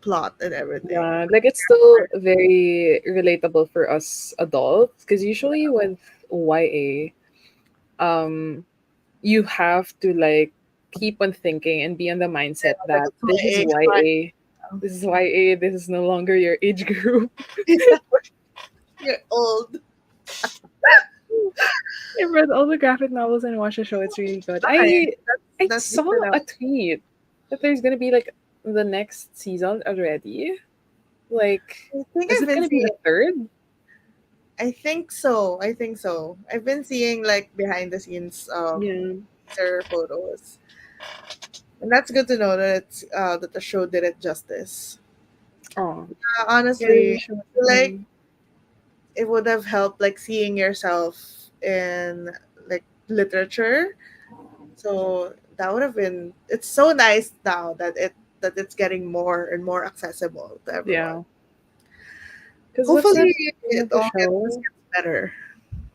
plot and everything. Yeah, like it's still very relatable for us adults because usually with YA, you have to like keep on thinking and be on the mindset Like that it's YA, This is YA, this is no longer your age group. you're old. I read all the graphic novels and watched the show. It's really good. Okay, I that's good saw enough. a tweet. that there's gonna be like the next season already? Like, I think is I've it been gonna be the seeing. third? I think so. I think so. I've been seeing like behind the scenes Yeah. teaser photos, and that's good to know that it's that the show did it justice. Oh, yeah, Honestly, you should. I feel like Mm, it would have helped like seeing yourself in like literature. So that would have been. It's so nice now that it's getting more and more accessible to everyone. yeah. Because what's that Hopefully, name it of the all just show? gets better.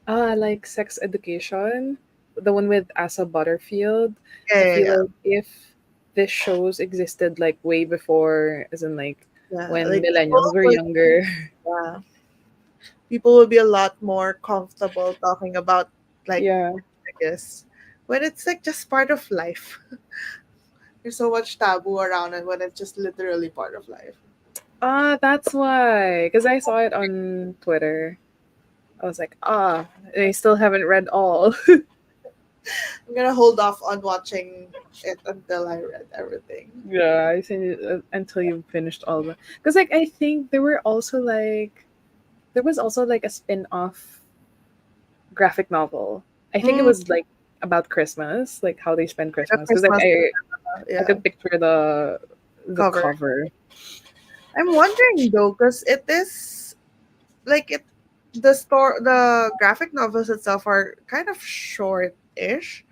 Like Sex Education, the one with Asa Butterfield. Yeah, I yeah, feel yeah. like if this shows existed like way before, as in like Yeah, when like people millennials were would. younger. Yeah, people will be a lot more comfortable talking about like Yeah. I guess when it's like just part of life. There's so much taboo around it when it's just literally part of life. That's why. Because I saw it on Twitter. I was like, I still haven't read all. I'm gonna hold off on watching it until I read everything. Yeah, I think until you finished all the. Because like I think there was also like a spin-off graphic novel. I think it Mm, was like about Christmas, like how they spend the Christmas. Because like Christmas, I yeah, could picture the cover. cover. I'm wondering though, because it is like it, the graphic novels itself are kind of short-ish.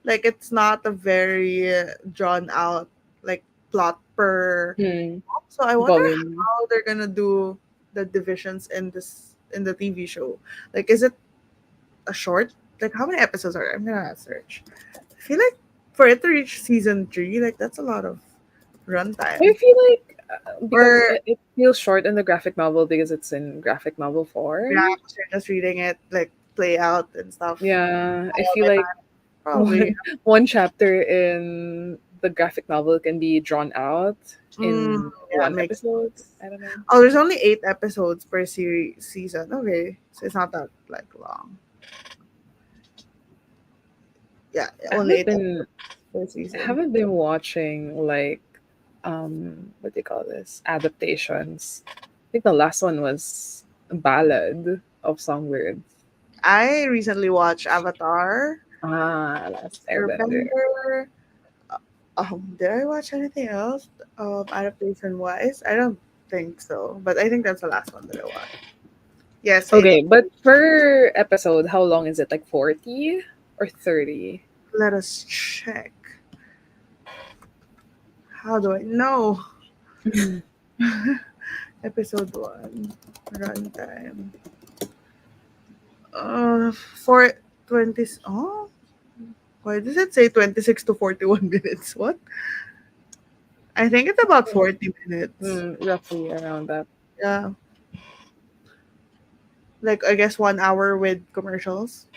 Like it's not a very drawn out like plot per. Hmm. So I wonder Volume. how they're gonna do the divisions in the TV show. Like, is it a short? Like, how many episodes are there? I'm gonna search. I feel like for it to reach season three, like that's a lot of I runtime. feel like because Or it feels short in the graphic novel because it's in graphic novel yeah, form. 'cause you're just reading it like play out and stuff. Yeah, I All feel the like time. Probably. one chapter in the graphic novel can be drawn out Mm, in yeah, one makes episode. sense. I don't know. Oh, there's only 8 episodes per season. Okay, so it's not that like long. Yeah, I only haven't eight been episodes per I season. haven't been watching like what do you call this? Adaptations. I think the last one was Ballad of Songbirds. I recently watched Avatar, Last Airbender. Airbender. Did I watch anything else? Adaptation wise, I don't think so. But I think that's the last one that I watched. Yes, I did. Okay, but per episode, how long is it? Like 40 or 30? Let us check. How do I know? Episode one, runtime. For 20. Oh, why does it say 26 to 41 minutes? What? I think it's about 40 minutes. Roughly around that. Yeah. Like, I guess 1 hour with commercials.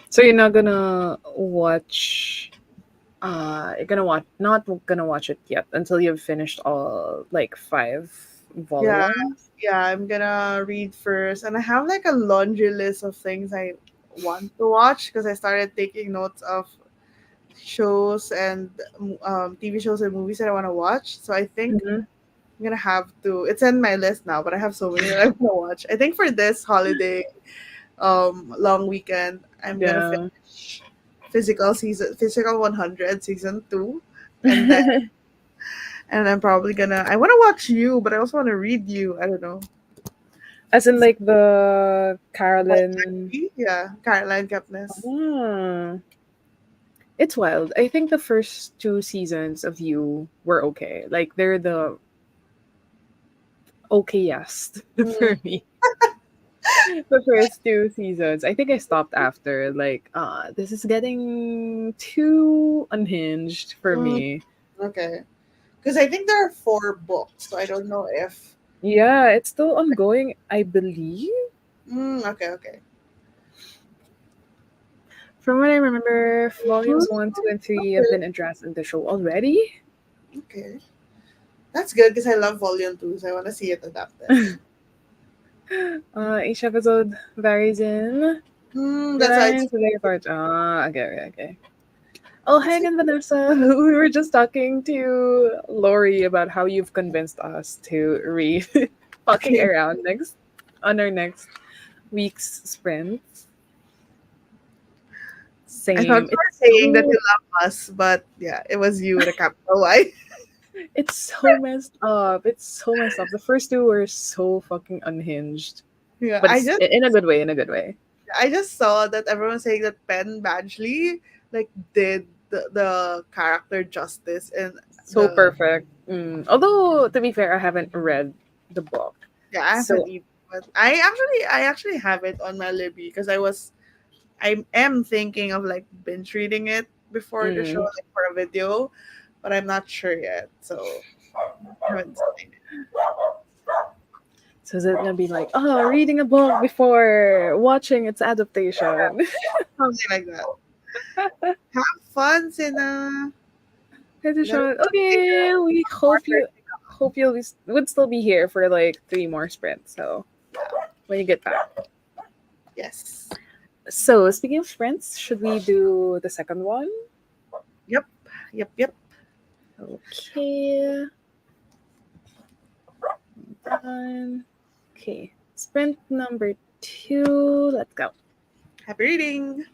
So you're not gonna watch you're gonna watch not gonna watch it yet until you've finished all like five Yeah. volumes. Yeah, I'm gonna read first. And I have like a laundry list of things I want to watch because I started taking notes of shows and TV shows and movies that I want to watch. So I think Mhm. I'm gonna have to. It's in my list now, but I have so many that I want to watch. I think for this holiday long weekend, I'm gonna Yeah. finish Physical 100 season 2, and then I'm probably gonna. I want to watch you, but I also want to read you. I don't know. As in like the Like, Carolyn. yeah, Caroline Kepnes. Ah, it's wild. I think the first two seasons of You were okay. Like they're the okayest Mm, for me. The first two seasons. I think I stopped after like this is getting too unhinged for mm, me. okay, because I think there are 4 books, so I don't know if. Yeah, it's still ongoing, I believe. Okay, okay. From what I remember, Mm, volumes one, two, and three have okay, been addressed in the show already. okay. That's good because I love Volume 2, so I want to see it adapted. Each episode varies in That's why it's lines, so they part. Okay, okay, okay. Oh, hi It's like, again, Vanessa. We were just talking to Lori about how you've convinced us to read Fucking okay. Around next on our next week's sprint. I thought Same. you were saying that you love us, but yeah, it was you with a capital Y. It's so messed up. It's so messed up. The first two were so fucking unhinged, Yeah, but it's in a good way. In a good way. I just saw that everyone saying that Penn Badgley like did the character justice in So the perfect. Although to be fair, I haven't read the book, yeah, I haven't so either. But I actually have it on my Libby because I am thinking of like binge reading it before the show, mm, like for a video, but I'm not sure yet. So I haven't decided. so is it gonna be like, oh, reading a book before watching its adaptation? Something like that. Have fun, Sina. Hey, Let me Deshaun. know later Okay, we what hope you would still be here for like 3 more sprints. So yeah. when you get back. Yes. So speaking of sprints, should we do the second one? Yep. Yep. Okay, done. Okay, sprint number 2. Let's go. Happy reading.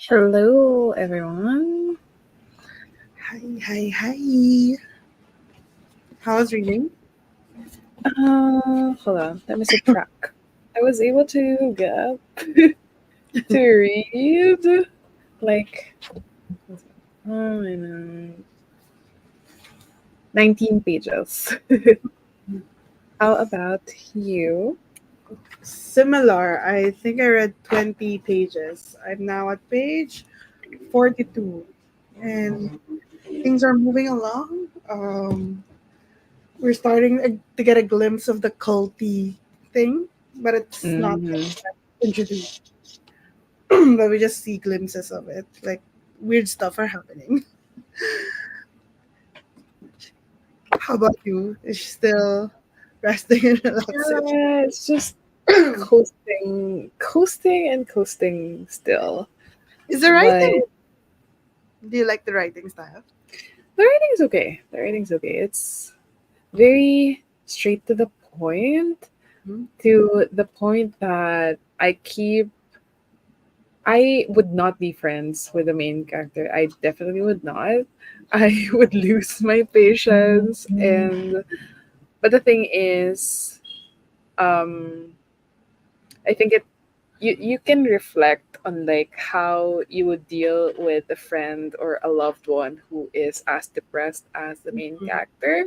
Hello, everyone. Hi, hi, hi. How was reading? Hold on. Let me subtract. I was able to get to read like oh, I know, 19 pages. How about you? Similar. I think I read 20 pages. I'm now at page 42. And things are moving along. We're starting to get a glimpse of the culty thing, but it's not Mm-hmm. introduced. But we just see glimpses of it. Like weird stuff are happening. How about you? Is she still resting and relaxing? Yeah, it's just coasting and coasting still. Is the But writing? Do you like the writing style? the writing's okay. The writing's okay. It's very straight to the point, Hmm? to the point that I would not be friends with the main character. I definitely would not. I would lose my patience, and but the thing is, um I think you can reflect on like how you would deal with a friend or a loved one who is as depressed as the main character.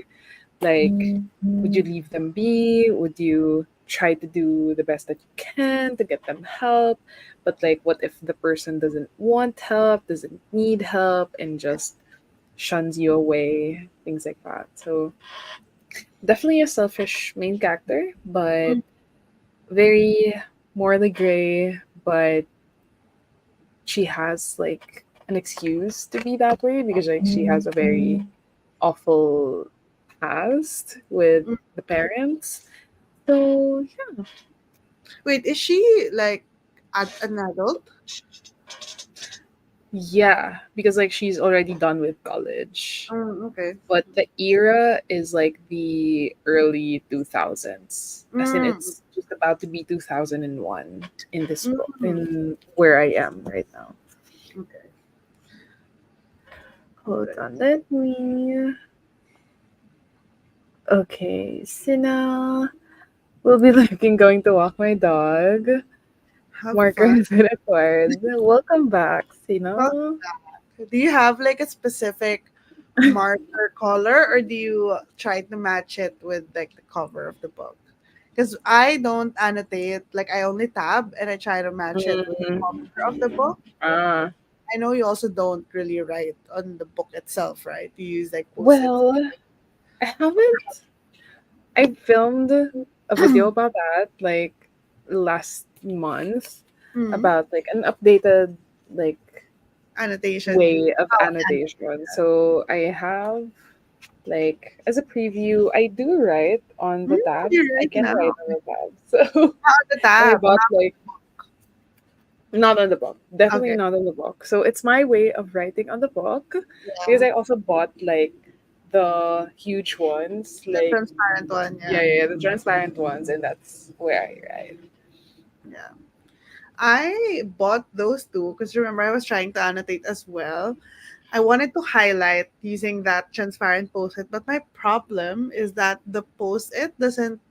Like, would you leave them be? Would you try to do the best that you can to get them help? But like, what if the person doesn't want help, doesn't need help, and just shuns you away? Things like that. So definitely a selfish main character, but very morally gray. But she has like an excuse to be that way because like she has a very awful past with the parents. So Wait, is she like an adult? yeah, because like she's already done with college. Okay. But the era is like the early 2000s. As in Mm, it's just about to be 2001 in this book mm, in where I am right now. okay. Hold Good. on, let me. Okay, Sina will be looking going to walk my dog. Have Marker fun. has been acquired. Welcome back, Well, Sina. do you have like a specific marker color, or do you try to match it with like the cover of the book? Because I don't annotate. Like I only tab and I try to match it with the Mm, cover of the book. ah, I know you also don't really write on the book itself, right? You use like post-its. well, I haven't. I filmed a video about that like last month Mm. about like an updated like Annotation. way of How I annotation. So I have like as a preview, I do write on the tabs. you I right can now. write on the tabs. So The I tab. bought like not on the book. Definitely Okay. not on the book. So it's my way of writing on the book because Yeah. I also bought like the huge ones, The like transparent one. yeah, Yeah. yeah, the transparent ones, and that's where I write. Yeah. I bought those two because remember I was trying to annotate as well. I wanted to highlight using that transparent post-it, but my problem is that the post-it doesn't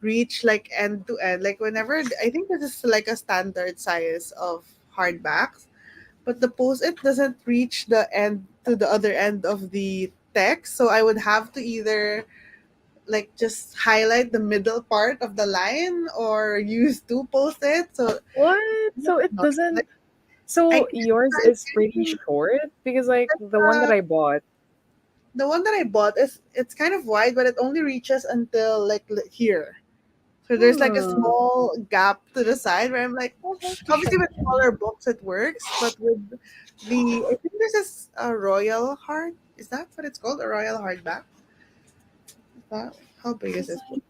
reach like end to end. Like whenever I think this is like a standard size of hardbacks, but the post-it doesn't reach the end to the other end of the text. So I would have to either like just highlight the middle part of the line or use two post-its. So What? So it doesn't. like I So can yours try is pretty short because like the one that uh, I bought. the one that I bought is it's kind of wide, but it only reaches until like here. So there's like a Hmm. small gap to the side where I'm like, I'll have to obviously check with that. smaller books it works, but with the I think this is a royal heart. Is that what it's called? A royal hardback? Is that how big is 'Cause this book?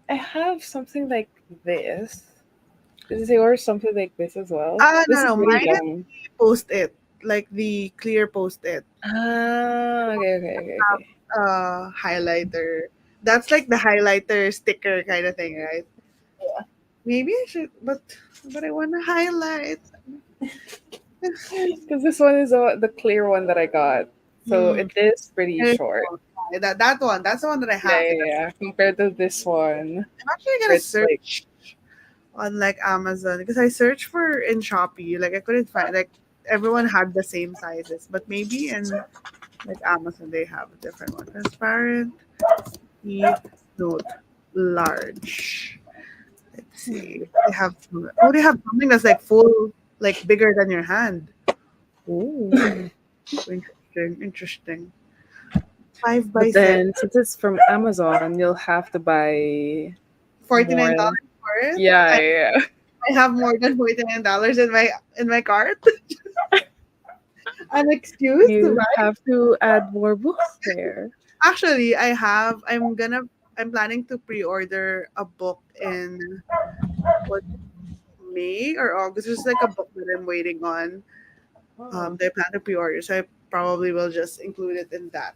I have something like this. Is yours something like this as well? Ah, This no, is no, pretty mine is long. the post-it, like the clear post-it. Ah, okay, okay, okay, okay. Highlighter. That's like the highlighter sticker kind of thing, right? Maybe I should, but I want to highlight. Because this one is the clear one that I got. So Hmm. it is pretty There's short. that one. That's the one that I Yeah, have. yeah, yeah. Compared to this one, I'm actually where gonna it's like, search on like Amazon because I searched for in Shopee. Like I couldn't find like everyone had the same sizes, but maybe in like Amazon they have a different one. Transparent, E note, large. Let's see. They have something that's like full, like bigger than your hand. Ooh, interesting, interesting. Five by but seven, then since it's from Amazon, you'll have to buy more. $49 for it. Yeah, yeah. I have more than $49 in my cart. An excuse to You buy. have to add more books there. Actually, I have. I'm planning to pre-order a book in what May or August. There's like a book that I'm waiting on. Oh. They plan to pre-order, so I probably will just include it in that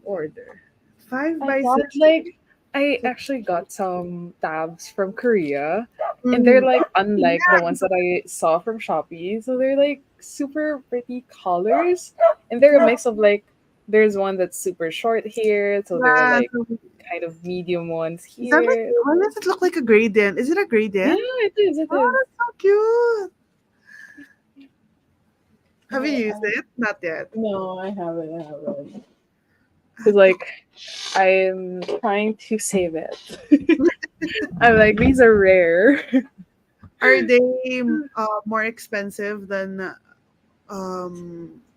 order. Five I by got seven. I actually got some tabs from Korea, and they're Mm. like Oh, unlike the ones yeah. that I saw from Shopee. So they're like super pretty colors, and they're a mix of like there's one that's super short here, so they're Yeah, like so kind of medium ones is that like? here. Why does it look like a gradient? Is it a Yeah, gradient? it is. It Oh, is. that's so cute. Have you used I it? Not yet. no, I haven't. I haven't. Because like I'm trying to save it. I'm like these are rare. Are they more expensive than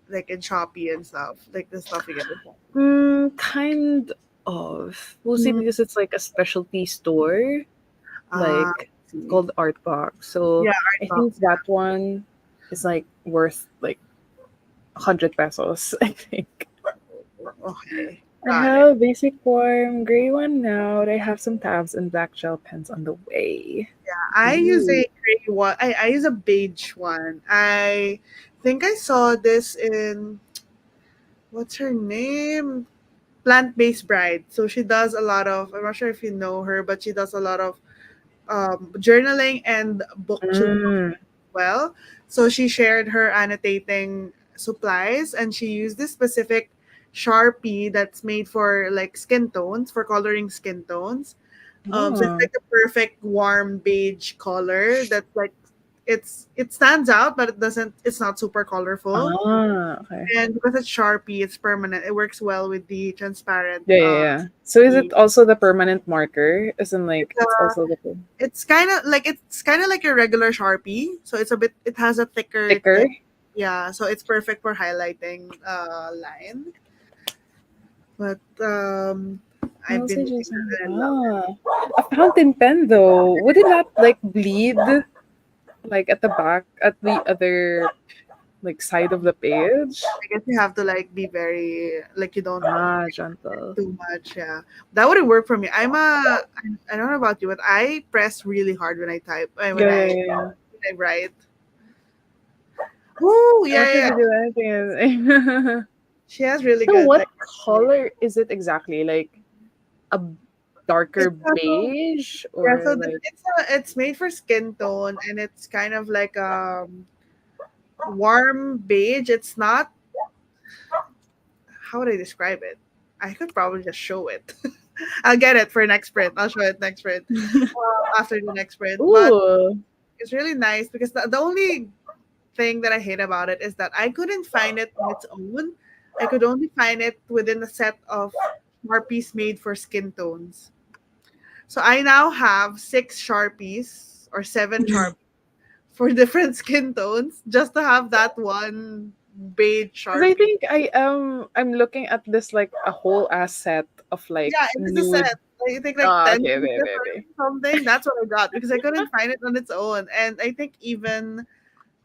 like in Shopee and stuff? Like the stuff you get in Shopee? Kind of. Mostly Mm, because it's like a specialty store, I like it's see. called Art Box. So Yeah, I art think box. that one is like worth like 100 pesos, I think. Okay, I got it. have basic form, gray one now. I have some tabs and black gel pens on the way. I use Ooh. a gray one. I use a beige one. I think I saw this in what's her name? Plant Based Bride. So she does a lot of. I'm not sure if you know her, but she does a lot of journaling and booktube Mm. well. So she shared her annotating supplies and she used this specific Sharpie that's made for like skin tones, for coloring skin tones. So it's Oh. like a perfect warm beige color that's like it stands out, but it's not super colorful. Ah, okay. And because it's Sharpie, it's permanent. It works well with the transparent Yeah, yeah, yeah. So is it the also the permanent marker? Isn't like it's it's also the it's kind of like a regular Sharpie. So it has a thicker thicker? tip. Yeah, so it's perfect for highlighting line. But I've Also been using just it and I love it. ah. A fountain pen though, wouldn't that like bleed like at the back at the other like side of the page? I guess you have to like be very like you don't Ah, gentle. too much. Yeah, that wouldn't work for me. I don't know about you, but I press really hard when I type. Yeah, yeah, yeah, yeah. When I write. Oh I don't yeah, think yeah. you do anything. She has really So good what like. color is it exactly? Like a darker It's beige yeah. or So like it's made for skin tone and it's kind of like warm beige. It's not how would I describe it? I could probably just show it. I'll get it for next print. I'll show it next print after the next print. But ooh. it's really nice because the only thing that I hate about it is that I couldn't find it on its own. I could only find it within a set of Sharpies made for skin tones. So I now have 6 Sharpies or 7 Sharpies for different skin tones just to have that one beige Because I Sharpie. think I'm looking at this like a whole asset of like Yeah, it is a nude. set. I think like Ah, 10 okay, pieces okay, okay, or okay. something. That's what I got because I couldn't find it on its own. And I think even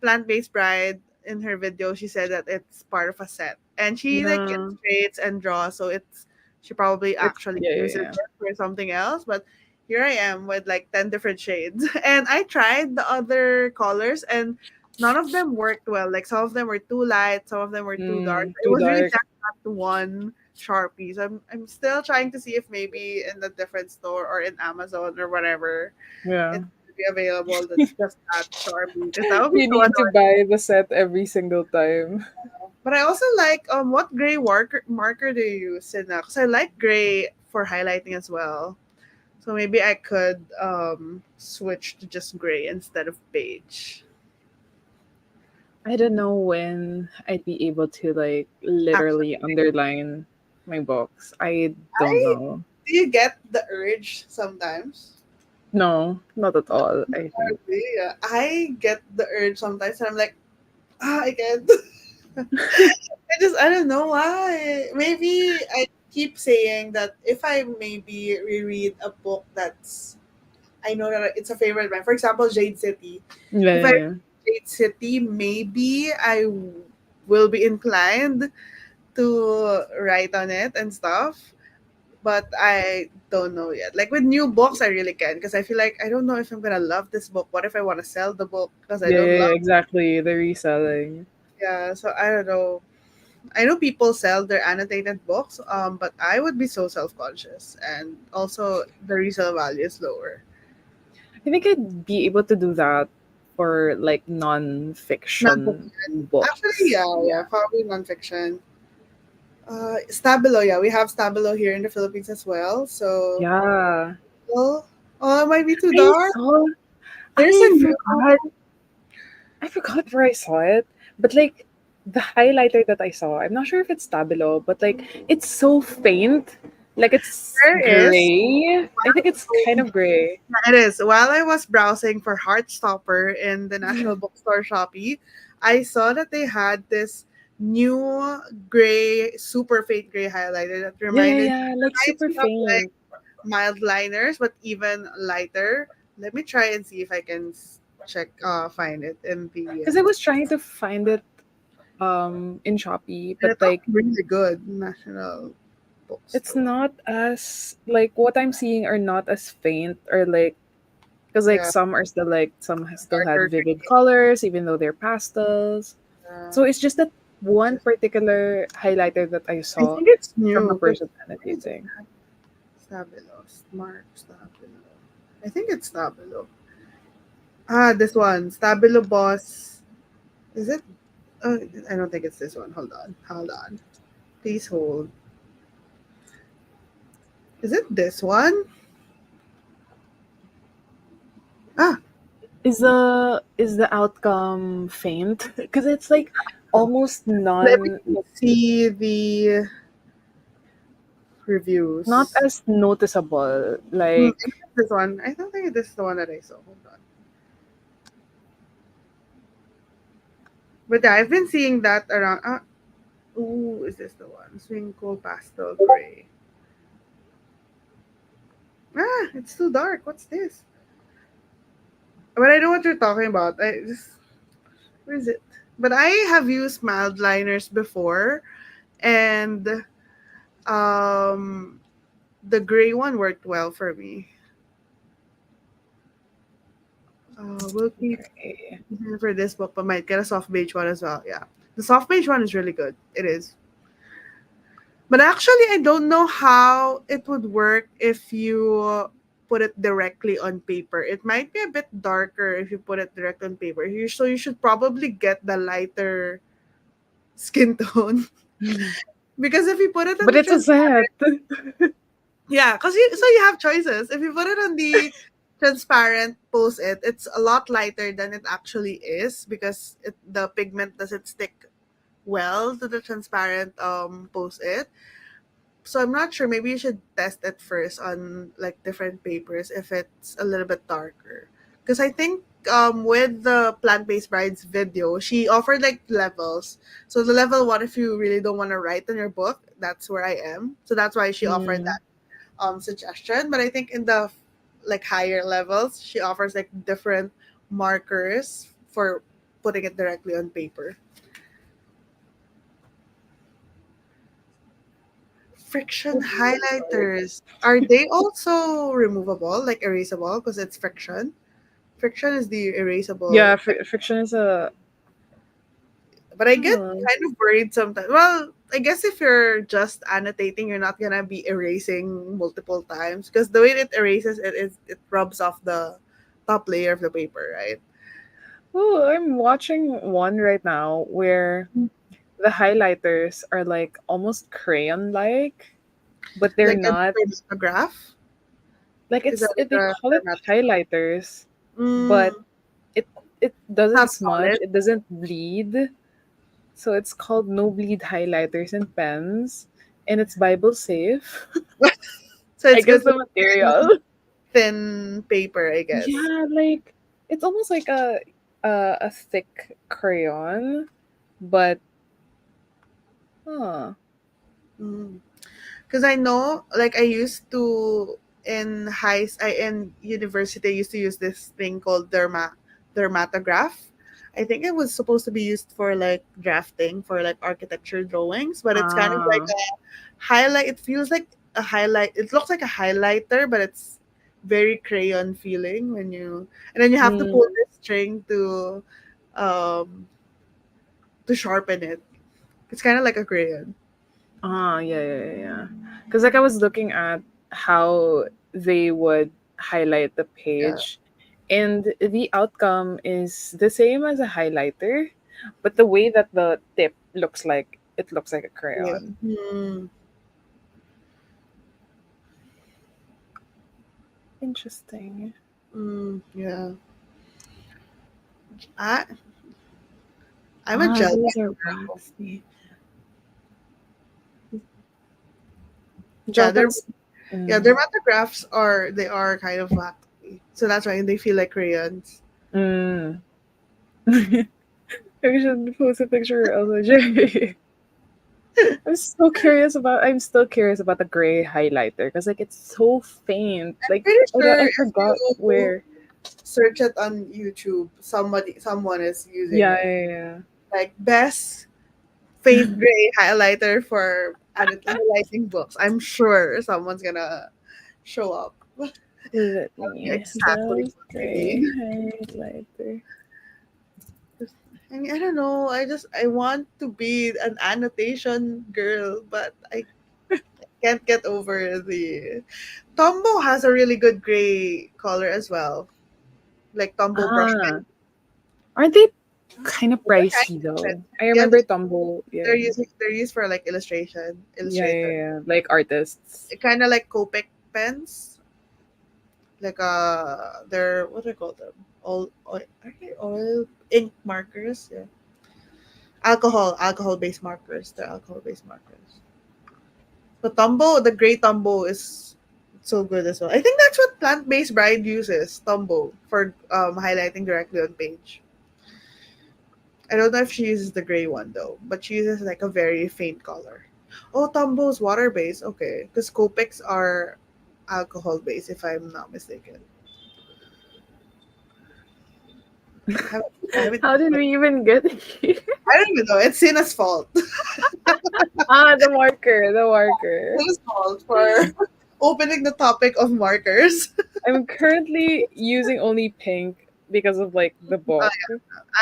Plant Based Bride in her video, she said that it's part of a set. And she like No, illustrates and draws, so it's she probably it's actually yeah, yeah, uses yeah. it for something else. But here I am with like 10 different shades. And I tried the other colors and none of them worked well. Like some of them were too light, some of them were too dark. It Too was really dark. just that one Sharpie. So I'm still trying to see if maybe in the different store or in Amazon or whatever Yeah. it's be available that's just at Sharpie because that would be You so need to annoying. buy the set every single time. But I also like what gray marker do you use in that? Because I like gray for highlighting as well. So maybe I could switch to just gray instead of beige. I don't know when I'd be able to like Actually, literally underline my books. I don't I know. do you get the urge sometimes? No, not at all, I think. Honestly, yeah. I get the urge sometimes, and I'm like, I can't. I don't know why. Maybe I keep saying that if I maybe reread a book that's I know that it's a favorite of mine. For example, Jade City. If I Yeah. read Jade City, maybe I will be inclined to write on it and stuff. But I don't know yet. Like with new books, I really can because I feel like I don't know if I'm gonna love this book. What if I want to sell the book because I Yeah, don't yeah, love? yeah, exactly. The reselling. Yeah, so I don't know. I know people sell their annotated books, but I would be so self conscious, and also the resale value is lower. I think I'd be able to do that for like non-fiction Nonfiction. Actually, books. yeah, Yeah. probably nonfiction. Stabilo, yeah, we have Stabilo here in the Philippines as well. So, Yeah. well, oh, it might be too I dark. saw There's a I new. forgot I forgot where I saw it, but like the highlighter that I saw, I'm not sure if it's Stabilo, but like it's so faint. Like it's There is. gray. I think it's kind of gray. It is. While I was browsing for Heartstopper in the National Bookstore Shopee, I saw that they had this new gray, super faint gray highlighter that Yeah, yeah, reminded yeah. Like reminds super me of like faint. mild liners, but even lighter. Let me try and see if I can check find it in the Because I was trying to find it in Shopee, and but it looks like really good. National it's Bookstore. not as like what I'm seeing are not as faint or like because like Yeah, some are still like some still had darker vivid green. colors even though they're pastels. Uh, So it's just that one just, particular highlighter that I I saw think it's from a new because person annotating. Stabilo, Smart Stabilo. I think it's Stabilo. Ah, this one, Stabilo Boss. Is it? Oh, I don't think it's this one. Hold on. Please hold. Is it this one? Ah, Is the outcome faint? Because it's like almost let me non see the not reviews. as noticeable. I Like think it's this one. I don't think this is the one that I saw. Hold on. But yeah, I've been seeing that around. Ah, ooh, is this the one? Swing Cool Pastel Gray. Ah, it's too dark. What's this? But I know what you're talking about. I just where is it? But I have used mild liners before, and um, the gray one worked well for me. We'll keep okay. for this book, but might get a soft beige one as well. Yeah, the soft beige one is really good. It is. But actually, I don't know how it would work if you put it directly on paper. It might be a bit darker if you put it direct on paper. So you should probably get the lighter skin tone because if you put it on But the it's a set. transparent, yeah, because you have choices. If you put it on the transparent post it, it's a lot lighter than it actually is because the pigment doesn't stick well to the transparent post it. So I'm not sure. Maybe you should test it first on like different papers if it's a little bit darker. Because I think with the plant based brides video, she offered like levels. So the level one, if you really don't want to write on your book, that's where I am. So that's why she offered Mm. that suggestion. But I think in the like higher levels, she offers like different markers for putting it directly on paper. Friction highlighters. Are they also removable, like erasable, because it's friction? Friction is the Yeah, erasable. friction is a. But I get Huh. kind of worried sometimes. Well, I guess if you're just annotating, you're not gonna be erasing multiple times because the way it erases it is it rubs off the top layer of the paper, right? Oh, I'm watching one right now where the highlighters are like almost crayon like, but they're Like a not. chromatograph. Like Is that they like a call it chromat? highlighters, but Mm, it it it's doesn't not smudge, solid. it doesn't bleed. So it's called no bleed highlighters and pens, and it's Bible safe. So I it's guess good the for material. thin paper, I guess. Yeah, like it's almost like a thick crayon, but huh. Because I know, like, I used to in university, I used to use this thing called dermatograph. I think it was supposed to be used for like drafting for like architecture drawings, but it's kind of like Ah. a highlight. It feels like a highlight. It looks like a highlighter, but it's very crayon feeling when you and then you have to Mm, pull this string um to sharpen it. It's kind of like a crayon. yeah, yeah, yeah, yeah. Because like I was looking at how they would highlight the Yeah. page, and the outcome is the same as a highlighter, but the way that the tip looks like, it looks like a Yeah. crayon. Interesting. Yeah. I I'm a Ah, gel these are pen girl. waxy. Yeah, Gel pens. Mm, dermatographs are they are kind of waxy, so that's why they feel like crayons. mm. I should post a picture of the J. I'm still curious about the gray highlighter because like it's so faint. I'm Like pretty oh, sure I if forgot you where. search it on YouTube, someone is using Yeah, it. yeah, Like best faint gray highlighter for highlighting books. I'm sure someone's gonna show up. yeah. Let me Exactly best what you gray need. highlighter. I mean, I don't know. I want to be an annotation girl, but I can't get over the Tombow has a really good gray color as well, like Tombow brush pen. Ah, aren't they kind of They're kind pricey of though? I expensive. Yeah, remember Tumble. they're Yeah, using they're used for like yeah, yeah, illustrator, yeah. Like artists. kind of like Copic pens, like they're what do I call them? Oil are they oil ink markers? Yeah, alcohol based markers. They're alcohol based markers. The gray Tombow is so good as well. I think that's what Plant Based Bride uses, Tombow, for highlighting directly on page. I don't know if she uses the gray one though, but she uses like a very faint color. Oh, Tombow's water based. Okay, because Copics are alcohol based, if I'm not mistaken. I haven't How did we even get here? I don't even know. It's Sina's fault. Ah, the marker, the marker. Sina's fault for opening the topic of markers. I'm currently using only pink because of like the book.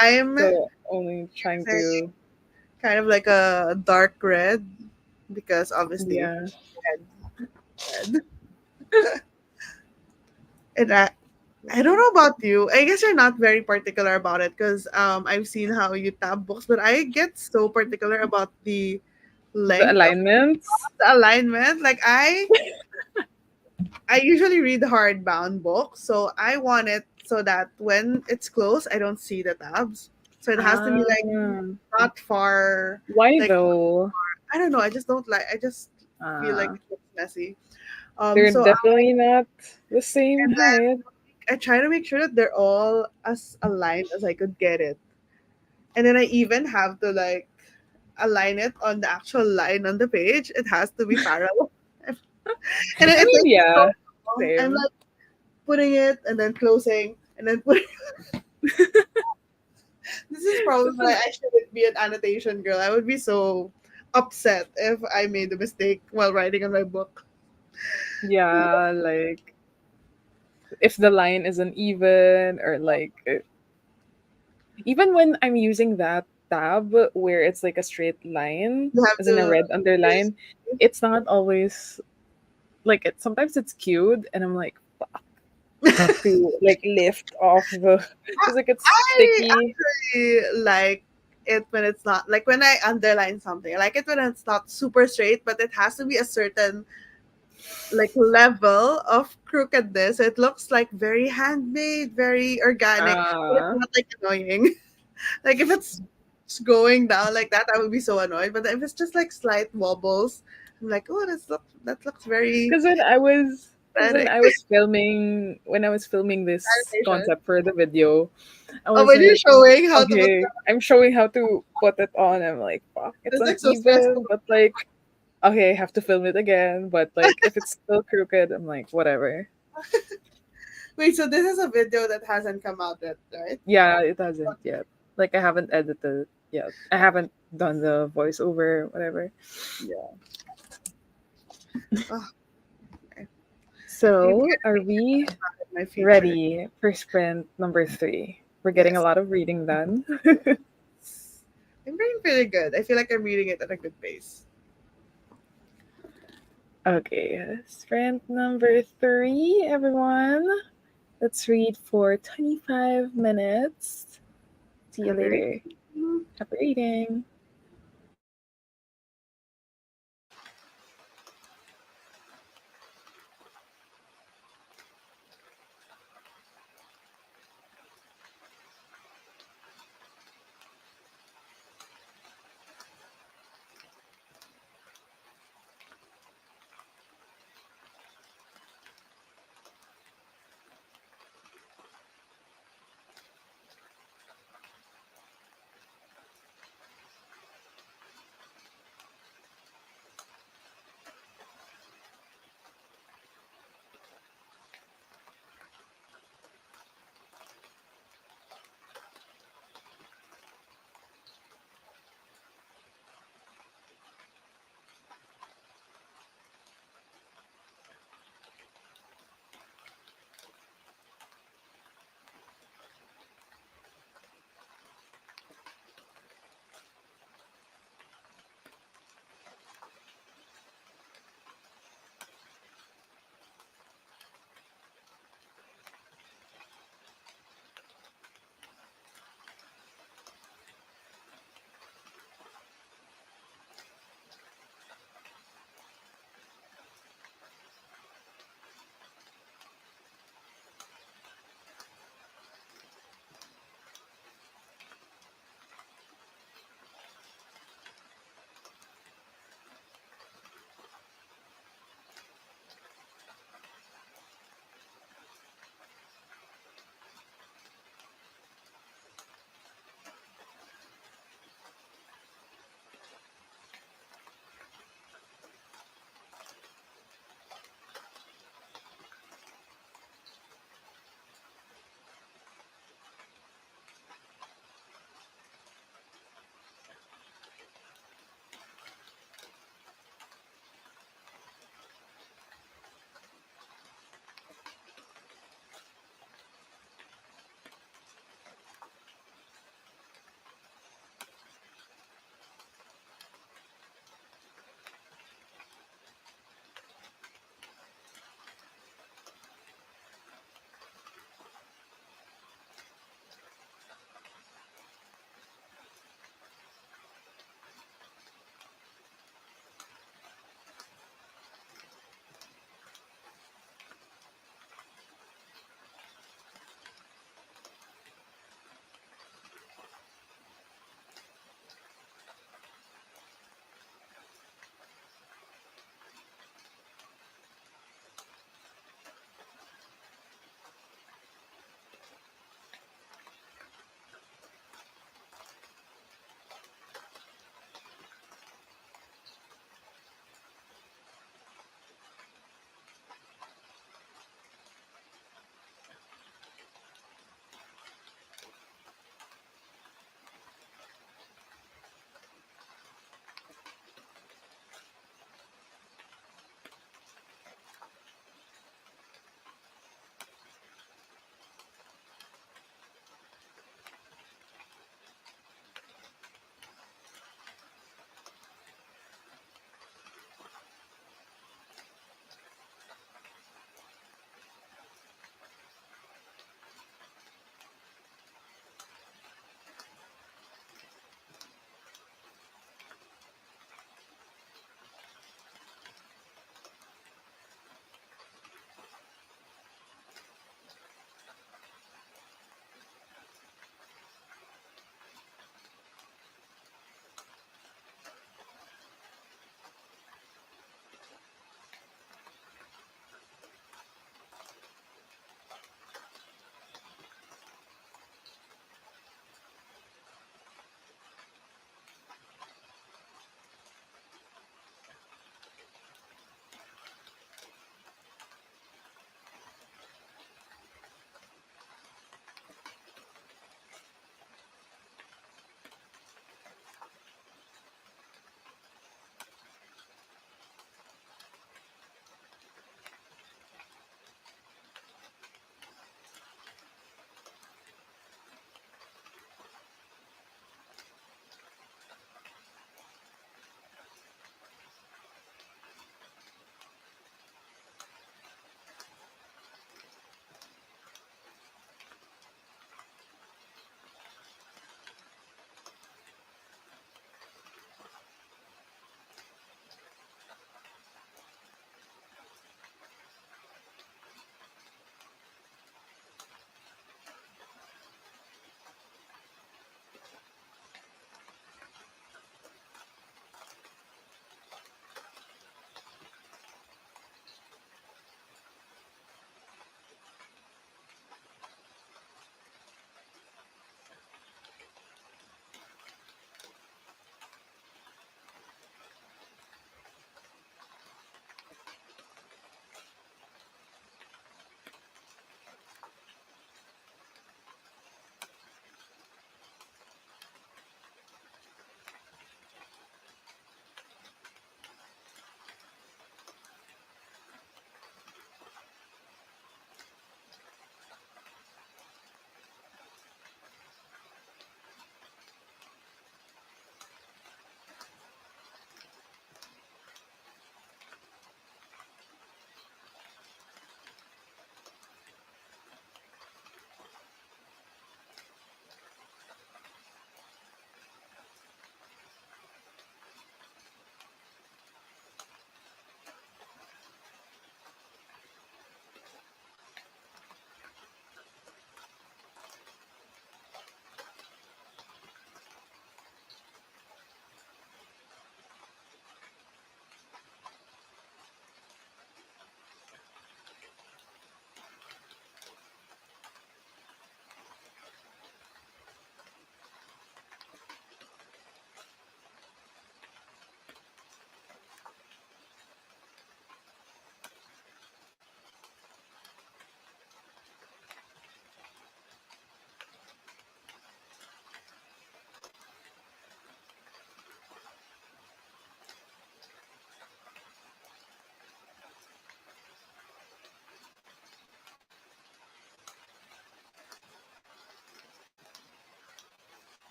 I'm So only trying using to kind of like a dark red because obviously yeah. red. And I don't know about you. I guess you're not very particular about it because I've seen how you tab books, but I get so particular about the The length of alignments. the alignment. Like I usually read hardbound books, so I want it so that when it's closed, I don't see the tabs. So it has to be like Ah, not far. why Like though? I don't know. I just don't like. I just feel like Ah, it looks messy. they're So definitely not the same height. I try to make sure that they're all as aligned as I could get it. And then I even have to like align it on the actual line on the page. It has to be parallel. And then I it mean, takes me so yeah, long. I'm same. like putting it and then closing and then putting this is probably why I shouldn't be an annotation girl. I would be so upset if I made a mistake while writing on my book. Yeah, like if the line is uneven or like even when I'm using that tab where it's like a straight line, You have as in a to red erase. underline, it's not always like it. Sometimes it's cute, and I'm like, fuck. have to like lift off the because like it's I sticky. actually like it when it's not like when I underline something. I like it when it's not super straight, but it has to be a certain like level of crookedness. It looks like very handmade, very organic, but it's Uh, not like annoying. Like if it's going down like that, I would be so annoyed. But if it's just like slight wobbles, I'm like, oh, that looks very because when aesthetic. I was filming this Animation. concept for the video, I Oh, was when you're like, showing how to put okay, I'm showing how to put it on. I'm like, fuck, it's it's like so uneven, stressful. but like, okay, I have to film it again. But like, if it's still crooked, I'm like, whatever. Wait, so this is a video that hasn't come out yet, right? Yeah, it hasn't yet. Like, I haven't edited it yet. I haven't done the voiceover, whatever. Yeah. Oh, okay. Maybe So, I are think we it's my future. ready for sprint number 3? We're getting a Yes. lot of reading done. I'm reading pretty good. I feel like I'm reading it at a good pace. Okay, sprint number 3, everyone. Let's read for 25 minutes. See you Happy later. reading. Happy reading.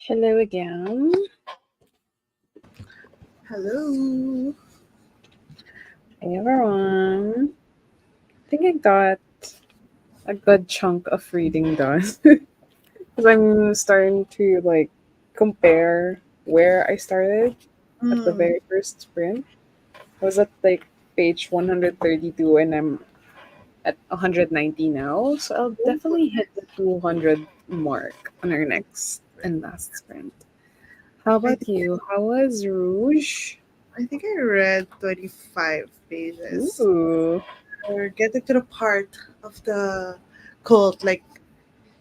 Hello again. Hello. Hey everyone. I think I got a good chunk of reading done. Because I'm starting to like compare where I started at the Mm, very first sprint. I was at like page 132 and I'm at 190 now. So I'll definitely hit the 200 mark on our next and last sprint. How I about think you? How was Rouge? I read 25 pages. Ooh. We're getting to the part of the cult, like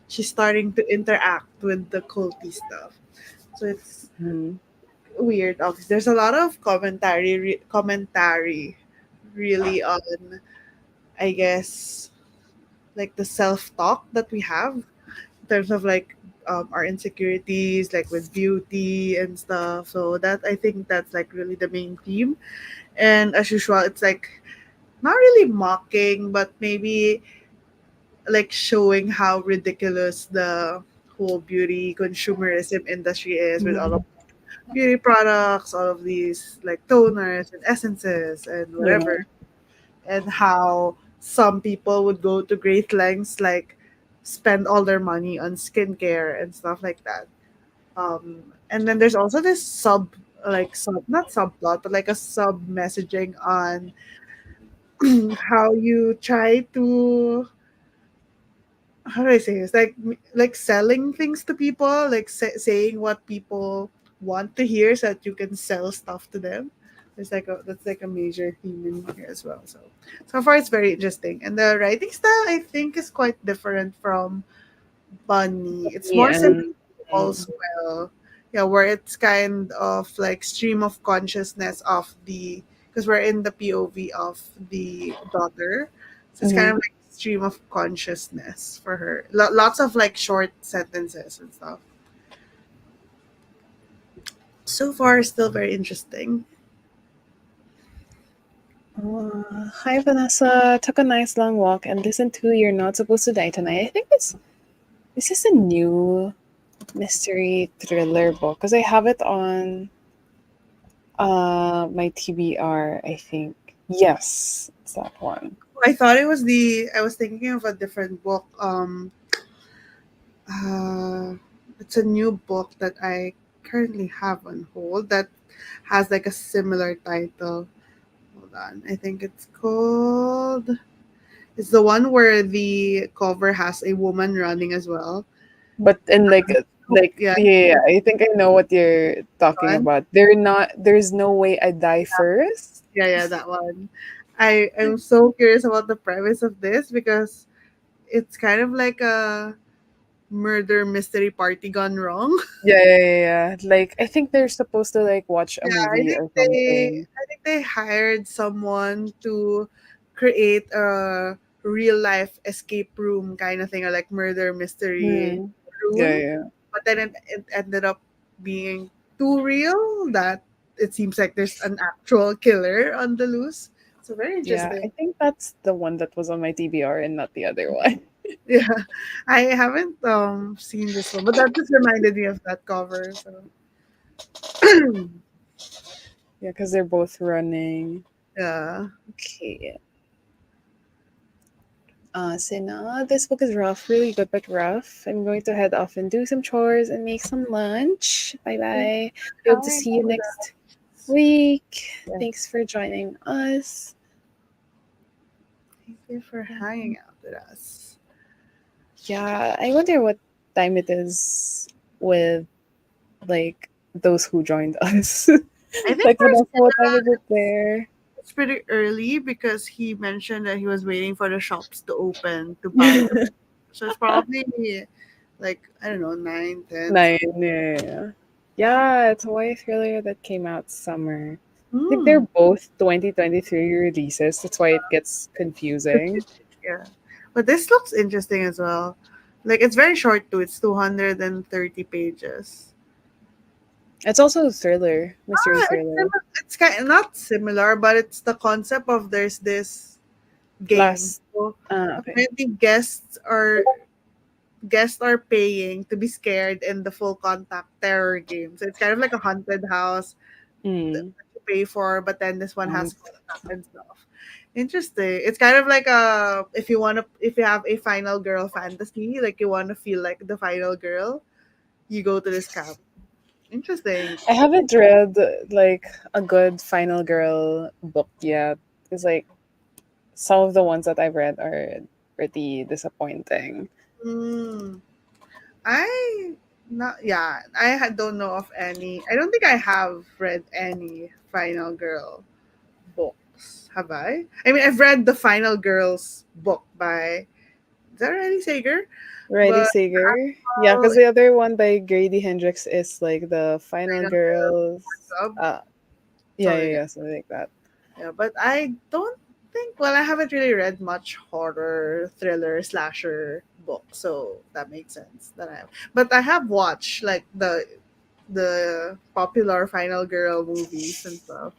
she's starting to interact with the culty stuff. So it's Hmm. weird. Obviously, there's a lot of commentary, really on, I guess, like the self talk that we have in terms of like our insecurities, like with beauty and stuff. So that I think that's like really the main theme. And as usual, it's like not really mocking, but maybe like showing how ridiculous the whole beauty consumerism industry is with all of Mhm. beauty products, all of these like toners and essences and Yeah. whatever, and how some people would go to great lengths, like spend all their money on skincare and stuff like that. And then there's also this not subplot, but like a sub messaging on how you try to, how do I say this? Like selling things to people, like saying what people want to hear so that you can sell stuff to them. There's like that's like a major theme in here as well. So far it's very interesting, and the writing style I think is quite different from Bunny. It's Me more simple and as well. Yeah, where it's kind of like stream of consciousness of the, because we're in the POV of the daughter, so it's kind mhm. of like stream of consciousness for her. Lots of like short sentences and stuff. So far, still very interesting. Hi Vanessa. Took a nice long walk and listened to You're Not Supposed to Die Tonight. I think this is a new mystery thriller book because I have it on my TBR, I think. Yes, it's that one. I thought it was the. I was thinking of a different book. It's a new book that I currently have on hold that has like a similar title. Hold on. I think it's called. It's the one where the cover has a woman running as well. But and Yeah, yeah, I think I know what you're talking one. about. There's no way I die first. Yeah, that one. I'm so curious about the premise of this because it's kind of like a murder mystery party gone wrong. Yeah. Like I think they're supposed to like watch a Yeah, movie or something. I think they hired someone to create a real life escape room kind of thing, or like murder mystery Hmm. room. Yeah. But then it ended up being too real that it seems like there's an actual killer on the loose. So very Yeah, interesting. I think that's the one that was on my TBR and not the other one. Yeah, I haven't seen this one, but that just reminded me of that cover. So Yeah, because they're both running. yeah. Okay. So now this book is rough, really good but rough. I'm going to head off and do some chores and make some lunch. Bye Thank bye. you Hope for to hanging see you out with next week. us. Thanks for joining us. Thank you for hanging out with us. Yeah, I wonder what time it is with like those who joined us. I think Like for Vanessa, what time Stella, is it there? it's pretty early because he mentioned that he was waiting for the shops to open to buy them. So it's probably like, I don't know, 9, 10. 9, yeah. Yeah, it's a YA thriller that came out summer. I think they're Hmm. both 2023 releases. That's why it gets confusing. Yeah. But this looks interesting as well. Like it's very short too. It's 230 pages. It's also a thriller, mystery Ah, thriller. it's kind of not similar, but it's the concept of there's this game. Last, So okay. apparently guests are paying to be scared in the full contact terror game. So it's kind of like a haunted house that Mm. you pay for, but then this one has Um, contact and stuff. Interesting. It's kind of like a if you have a final girl fantasy, like you want to feel like the final girl, you go to this camp. Interesting. I haven't read like a good final girl book yet. It's like some of the ones that I've read are pretty disappointing. Mm. I not yeah. Don't know of any. I don't think I have read any Final Girl books. Have I? I mean, I've read the Final Girls book by is that Riley Sager? Riley But Sager. Yeah, oh, because the other one by Grady Hendrix is like the Final Final Girl Girls. Club, Yeah, something. yeah, yeah, something like that. Yeah, but I don't think. Well, I haven't really read much horror, thriller, slasher book, so that makes sense. That I have, but I have watched like the popular Final Girl movies and stuff,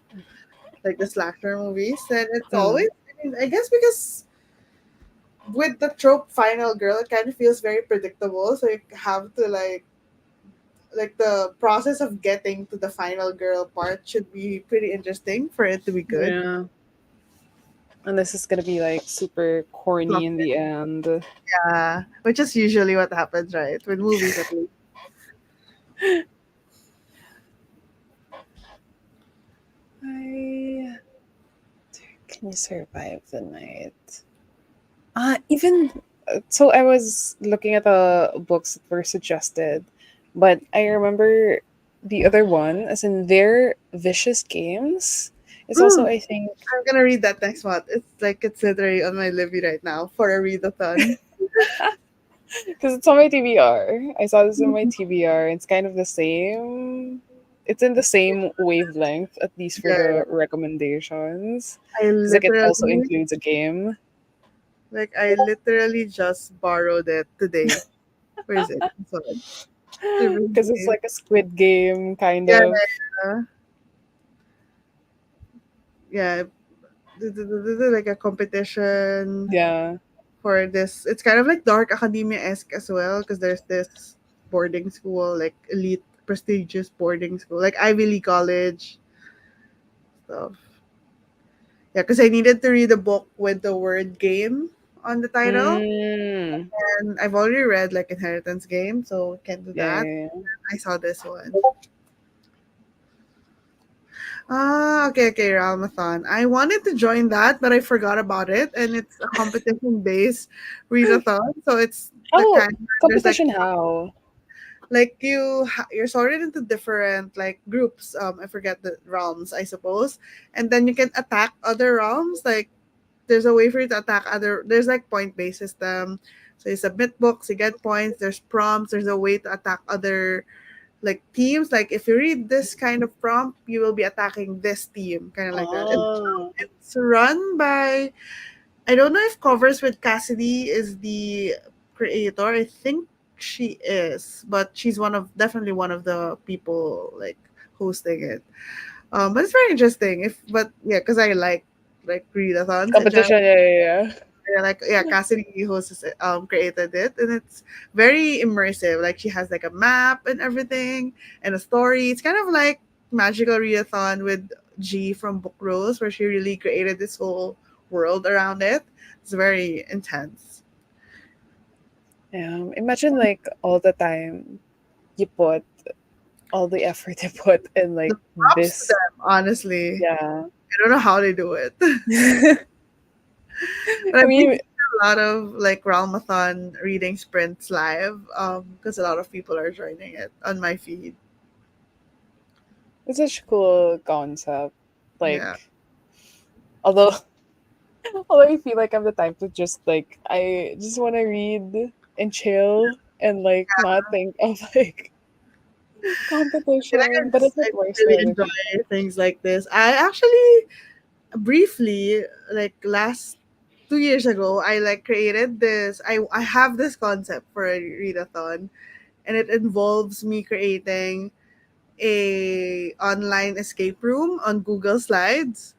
like the slasher movies, and it's always. Mm. I mean, I guess because with the trope Final Girl, it kind of feels very predictable, so you have to like the process of getting to the final girl part should be pretty interesting for it to be good. Yeah. And this is gonna be like super corny Plot in twist. the end. Yeah, which is usually what happens, right? With movies, at least. I can you survive the night? Even so, I was looking at the books that were suggested, but I remember the other one, as in their vicious games. It's also, Mm, I think, I'm gonna read that next month. It's like it's literally on my Libby right now for a readathon. because it's on my TBR. I saw this on my TBR. It's kind of the same. It's in the same wavelength, at least for Yeah, the yeah. recommendations. I Because like it also literally includes a game. I literally just borrowed it today. Where is it? It's on Because it's like a Squid Game kind Yeah, of. yeah, yeah. Like a competition Yeah. for this. It's kind of like Dark Academia esque as well because there's this boarding school, like elite, prestigious boarding school, like Ivy League college stuff. Yeah, because I needed to read a book with the word game on the title, Mm. and I've already read like Inheritance Game, so can't do Yeah, that. yeah, yeah. I saw this one. Ah, okay, okay, Ramathon. I wanted to join that, but I forgot about it, and it's a competition-based readathon, so it's the How kind where there's competition how? like you're sorted into different like groups. I forget the realms, I suppose, and then you can attack other realms. Like there's a way for you to attack other. There's like point-based system. So you submit books, you get points. There's prompts. There's a way to attack other like teams. Like if you read this kind of prompt, you will be attacking this team, kind of like that. And Oh. it's run by I don't know if Covers with Cassidy is the creator. I think she is, but she's definitely one of the people like hosting it. But it's very interesting. If but yeah, because I like readathons in general. Competition, yeah, yeah, yeah. Yeah, like yeah, Cassidy hosts created it, and it's very immersive. Like she has like a map and everything, and a story. It's kind of like magical readathon with G from Book Rose, where she really created this whole world around it. It's very intense. Yeah. Imagine like all the time you put all the effort you put in The like props to this. them, honestly. Yeah. I don't know how they do it, but I I've been mean, seeing a lot of like Realmathon reading sprints live, because a lot of people are joining it on my feed. it's such a cool concept. Yeah. Like, although, although I feel like I'm the type to just like I just want to read and chill and like not think of like feel like competition, but if I it works for really other enjoy people. things like this. I actually briefly, like last 2 years ago, I like created this. I have this concept for a readathon, and it involves me creating a online escape room on Google Slides.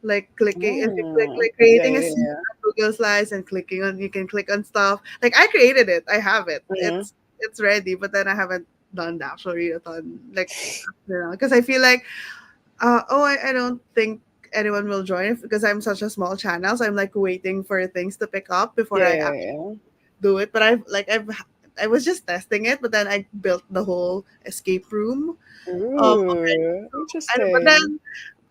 like clicking, if you click Mm. like Yeah, creating a yeah, scene yeah. on Google Slides and clicking on, you can click on stuff. Like I created it, I have it. Mm. It's ready, but then I haven't done the actual readathon. Like, because I feel like, I don't think anyone will join because I'm such a small channel. So I'm like waiting for things to pick up before Yeah, I yeah, actually yeah. do it. But I was just testing it, but then I built the whole escape room. Already. Ooh, But interesting. then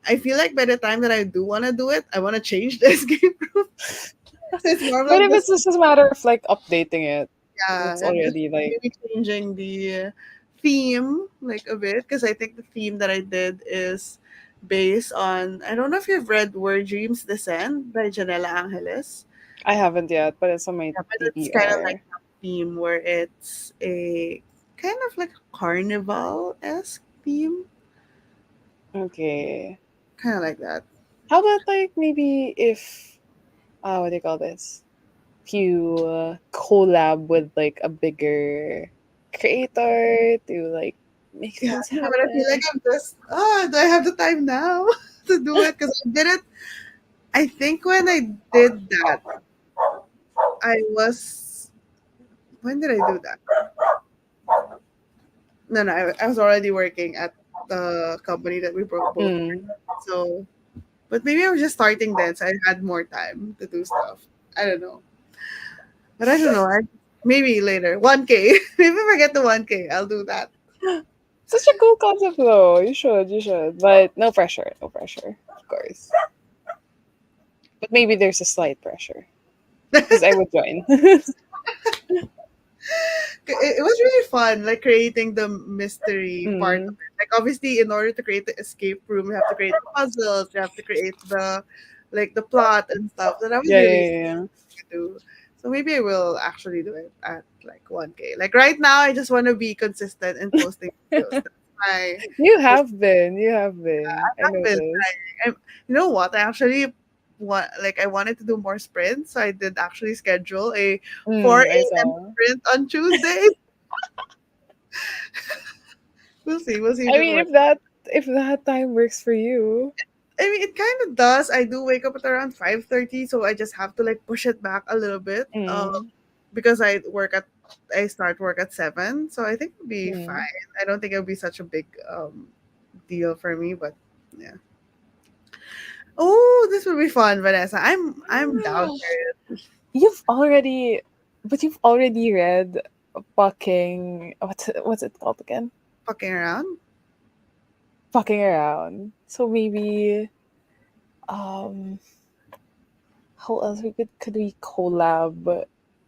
I feel like by the time that I do want to do it, I want to change the escape room. So it's more But of if this, it's just a matter of like updating it, yeah, it's and just already like maybe changing the theme like a bit, because I think the theme that I did is based on, I don't know if you've read Where Dreams Descend by Janela Angeles. I haven't yet, but it's on my Yeah, but it's kind of like TBR. a theme where it's a kind of like carnival esque theme, Okay. kind of like that. How about like maybe if what do you call this? If you collab with like a bigger creator to like make Yeah, things no, but I feel like happen. I'm just, do I have the time now to do it? Because I did it. I think when I did that, I was. When did I do that? No, no, I was already working at the company that we broke both. Mm. So, but maybe I was just starting then, so I had more time to do stuff. I don't know, but I don't know. Maybe later, 1K. Maybe if I get to 1K, I'll do that. Such a cool concept though. You should. But no pressure, no pressure, of course. But maybe there's a slight pressure. Because I would join. It was really fun, like creating the mystery part of Mm. it. Like obviously, in order to create the escape room, you have to create the puzzles, you have to create the plot and stuff. So that was Yeah, really yeah, fun yeah. to do. So maybe I will actually do it at like 1K. Like right now, I just want to be consistent in posting videos. That's my You most. have been. You have been. I I've been noticed. trying. You know what? I actually I wanted to do more sprints, so I did actually schedule a 4 I a.m. saw. sprint on Tuesday. We'll see. We'll see if I it mean, works. if that time works for you. I mean, it kind of does. I do wake up at around 5:30, so I just have to like push it back a little bit. Mm, Because I start work at 7, so I think it'll be mm. fine. I don't think it'll be such a big deal for me, but yeah. Oh, this will be fun, Vanessa. I'm down for it. You've already, but you've already read fucking what's it called again? Fucking around. Fucking around. So maybe um how else could we collab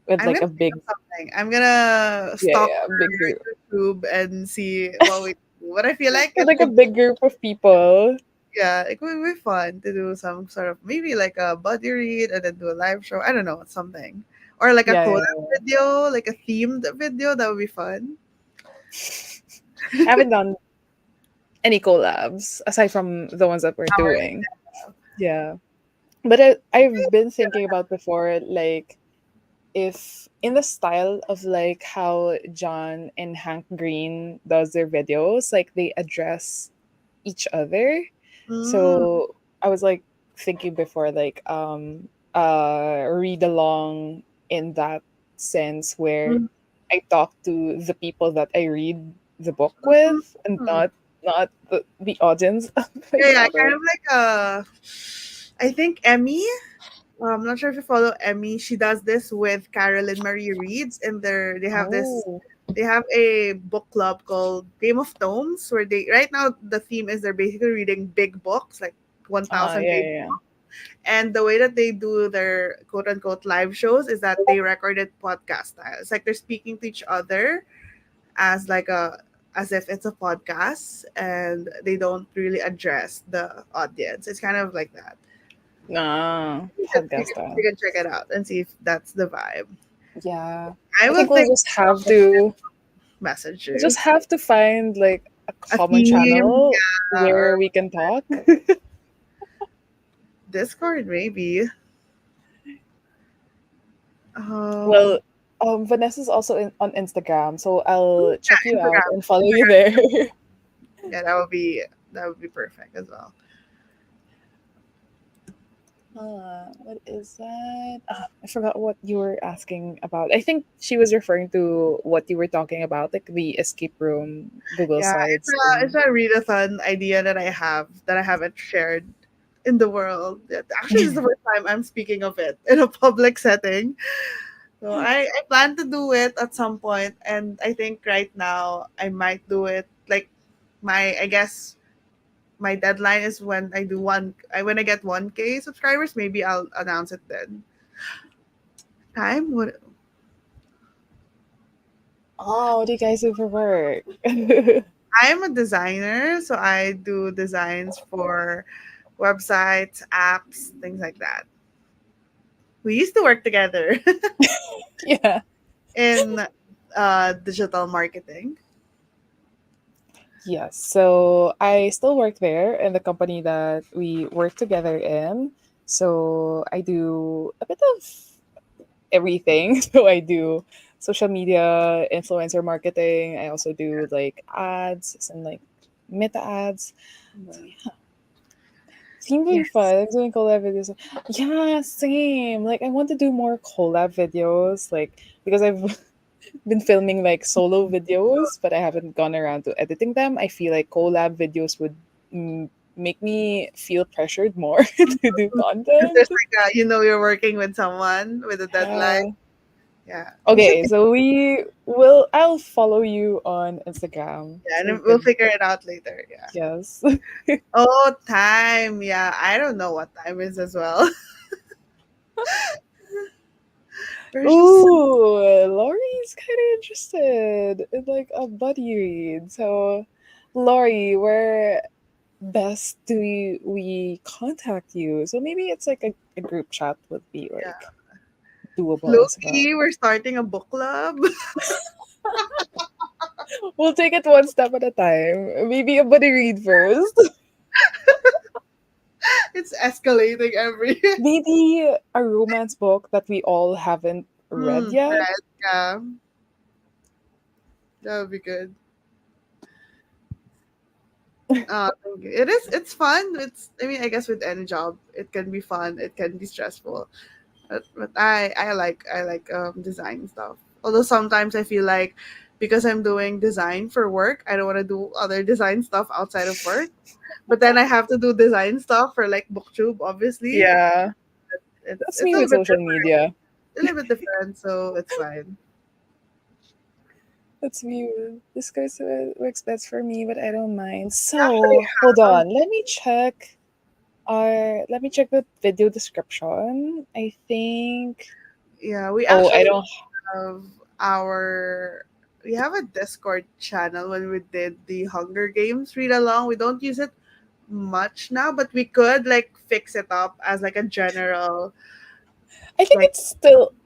with I'm like gonna a think big of something. I'm gonna yeah stalk yeah a big group her YouTube and see what we do. But I feel like with it like a would, big group of people. yeah, it would be fun to do some sort of maybe like a buddy read and then do a live show. I don't know, something. Or like a Yeah, collab yeah, video, like a themed video, that would be fun. yeah. I haven't done any collabs aside from the ones that we're Our, doing. Yeah. But I've been thinking about before, like, if in the style of like how John and Hank Green does their videos, like they address each other. mm, So I was like thinking before, like, read along in that sense where mm, I talk to the people that I read the book mm, with and mm. not the audience of my Yeah, yeah, kind channel. of like I think Emmy. I'm not sure if you follow Emmy. She does this with Carolyn Marie Reads, and Oh. they have a book club called Game of Tomes, where they right now the theme is they're basically reading big books, like Yeah, 1,000 yeah, page. yeah. And the way that they do their quote unquote live shows is that they record it podcast style. It's like they're speaking to each other as like a as if it's a podcast, and they don't really address the audience. It's kind of like that. Ah, podcast You style. can check it out and see if that's the vibe. Yeah. I I will think we'll think just have to message we'll just you. have to find like a A common theme, channel yeah, where or we can talk. Discord maybe. Um, Well, Vanessa's also on Instagram, so I'll check yeah, you out Instagram. and follow you Instagram. there. Yeah, that would be perfect as well. What is that? I forgot what you were asking about. I think she was referring to what you were talking about, like the escape room Google Yeah, Slides it's thing. a readathon idea that I haven't shared in the world. Actually, this is the first time I'm speaking of it in a public setting. So I plan to do it at some point, and I think right now I might do it. Like I guess my deadline is when when I get 1K subscribers. Maybe I'll announce it then. Time? What? Oh, what do you guys do for work? I'm a designer, so I do designs for websites, apps, things like that. We used to work together Yeah. in digital marketing. Yes. So I still work there in the company that we work together in. So I do a bit of everything. So I do social media, influencer marketing. I also do like ads and like meta ads. So yeah, seems really Yes. fun. Like doing collab videos. Yeah, same. Like I want to do more collab videos. Like because I've been filming like solo videos, but I haven't gone around to editing them. I feel like collab videos would make me feel pressured more to do Because there's content. like you're working with someone with a deadline. Yeah. Yeah, we should. Okay, so we will. I'll follow you on Instagram, Yeah, so we and we'll could. figure it out later. Yeah. Yes. Oh, time. Yeah, I don't know what time is as well. We're just Ooh, Laurie's kind of interested in like a buddy read. So, Laurie, where best do we contact you? So maybe it's like a group chat would be yeah. like doable as well. Loki, we're starting a book club. We'll take it one step at a time. Maybe a buddy read first. It's escalating every. Maybe a romance book that we all haven't read yet. Right. Yeah, that would be good. Thank you. It is. It's fun. It's. I mean, I guess with any job, it can be fun. It can be stressful. But I like design stuff. Although sometimes I feel like because I'm doing design for work, I don't want to do other design stuff outside of work. But then I have to do design stuff for like booktube. Obviously, Yeah, it's that's it's me a with little bit social different. media. A little bit different, so it's fine. That's me. This goes works best for me, but I don't mind. We actually So hold have, on. Let me check the video description. I think. yeah, we Oh, I actually don't. have our we have a Discord channel when we did the Hunger Games read along. We don't use it much now, but we could like fix it up as like a general I think like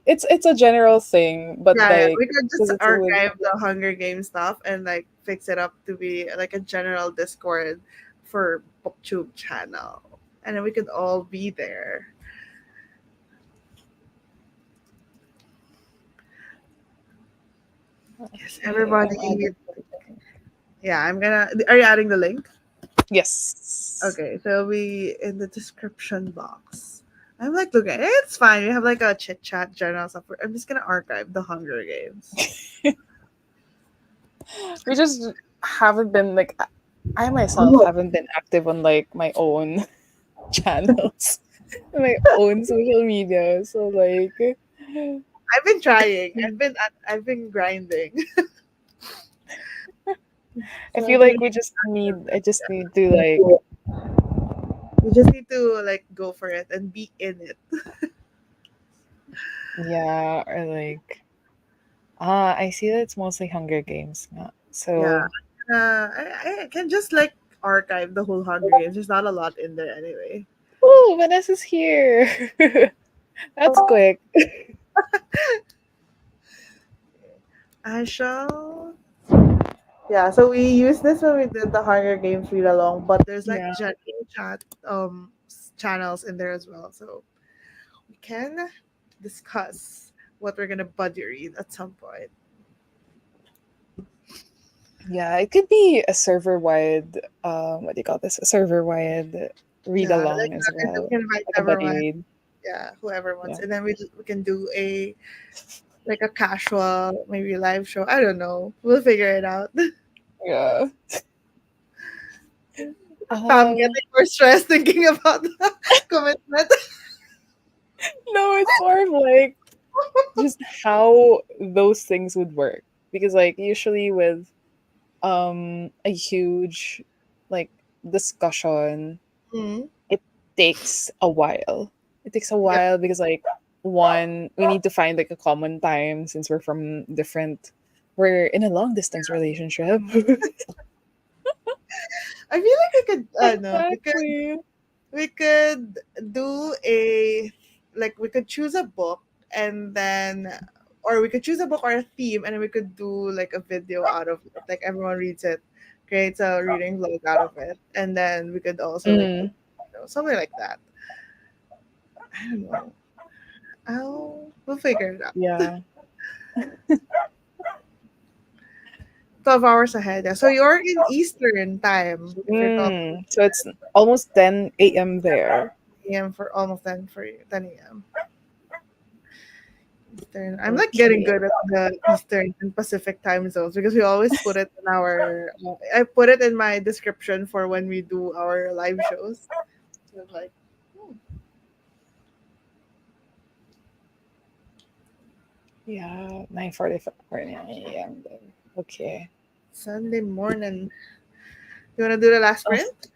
it's a general thing, but yeah, yeah. like We could just because it's with archive the Hunger Games stuff and like fix it up to be like a general Discord for Booktube channel. And then we could all be there. Yes, okay. I'm everybody. adding. Yeah, I'm gonna. Are you adding the link? Yes. Okay, so it'll be in the description box. I'm like, look, it's fine. We have like a chit chat general stuff. I'm just gonna archive the Hunger Games. We just haven't been like I myself Oh. haven't been active on like my own channels, my own social media. So like, I've been trying. I've been grinding. I So I feel think like I just need to like, we just need to like go for it and be in it. yeah, or like, I see that it's mostly Hunger Games. Nga. Yeah. So, I can just like archive the whole Hunger Games. There's not a lot in there anyway. oh, Vanessa's here. That's quick. I shall. Yeah, so we used this when we did the Hunger Games read along, but there's like Yeah. general chat channels in there as well. So we can discuss what we're gonna buddy read at some point. Yeah, it could be a server wide, what do you call this? A server wide read Yeah, along like as that. And then we well, can invite like a buddy everyone. read. Yeah, whoever wants. Yeah. And then we can do a like a casual maybe live show. I don't know. We'll figure it out. Yeah. Pam Um, getting more stressed thinking about the commitment. no, it's more of like just how those things would work. Because like usually with a huge like discussion, Mm. it takes a while. It takes a Yep. while because like one, we need to find like a common time since we're in a long distance relationship. I feel like we could no, Exactly. we could do a like we could choose a book and then or we could choose a book or a theme and then we could do like a video out of it. Like everyone reads it, creates a reading vlog out of it, and then we could also like Mm, something like that. I don't know. We'll figure it out. yeah. 12 hours ahead. Yeah. So you're in Eastern time if you're talking So it's almost 10 a.m. there. a.m. for almost 10 for you, 10 a.m. Eastern. I'm like getting Okay. good at the Eastern and Pacific time zones because we always put it in our. I put it in my description for when we do our live shows. So it's like hmm, Yeah, 9:44 a.m. there. Okay. Sunday morning. You wanna do the last Oh, sprint?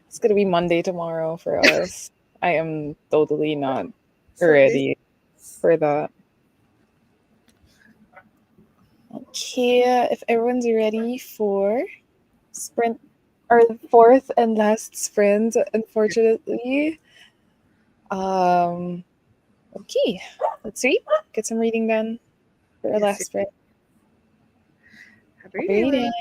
it's gonna be Monday tomorrow for us. I am totally not Sunday. ready for that. Okay, if everyone's ready for sprint, our fourth and last sprint, unfortunately. Um, okay, let's read. Get some reading done for our Yes. last sprint. Happy Happy reading. reading.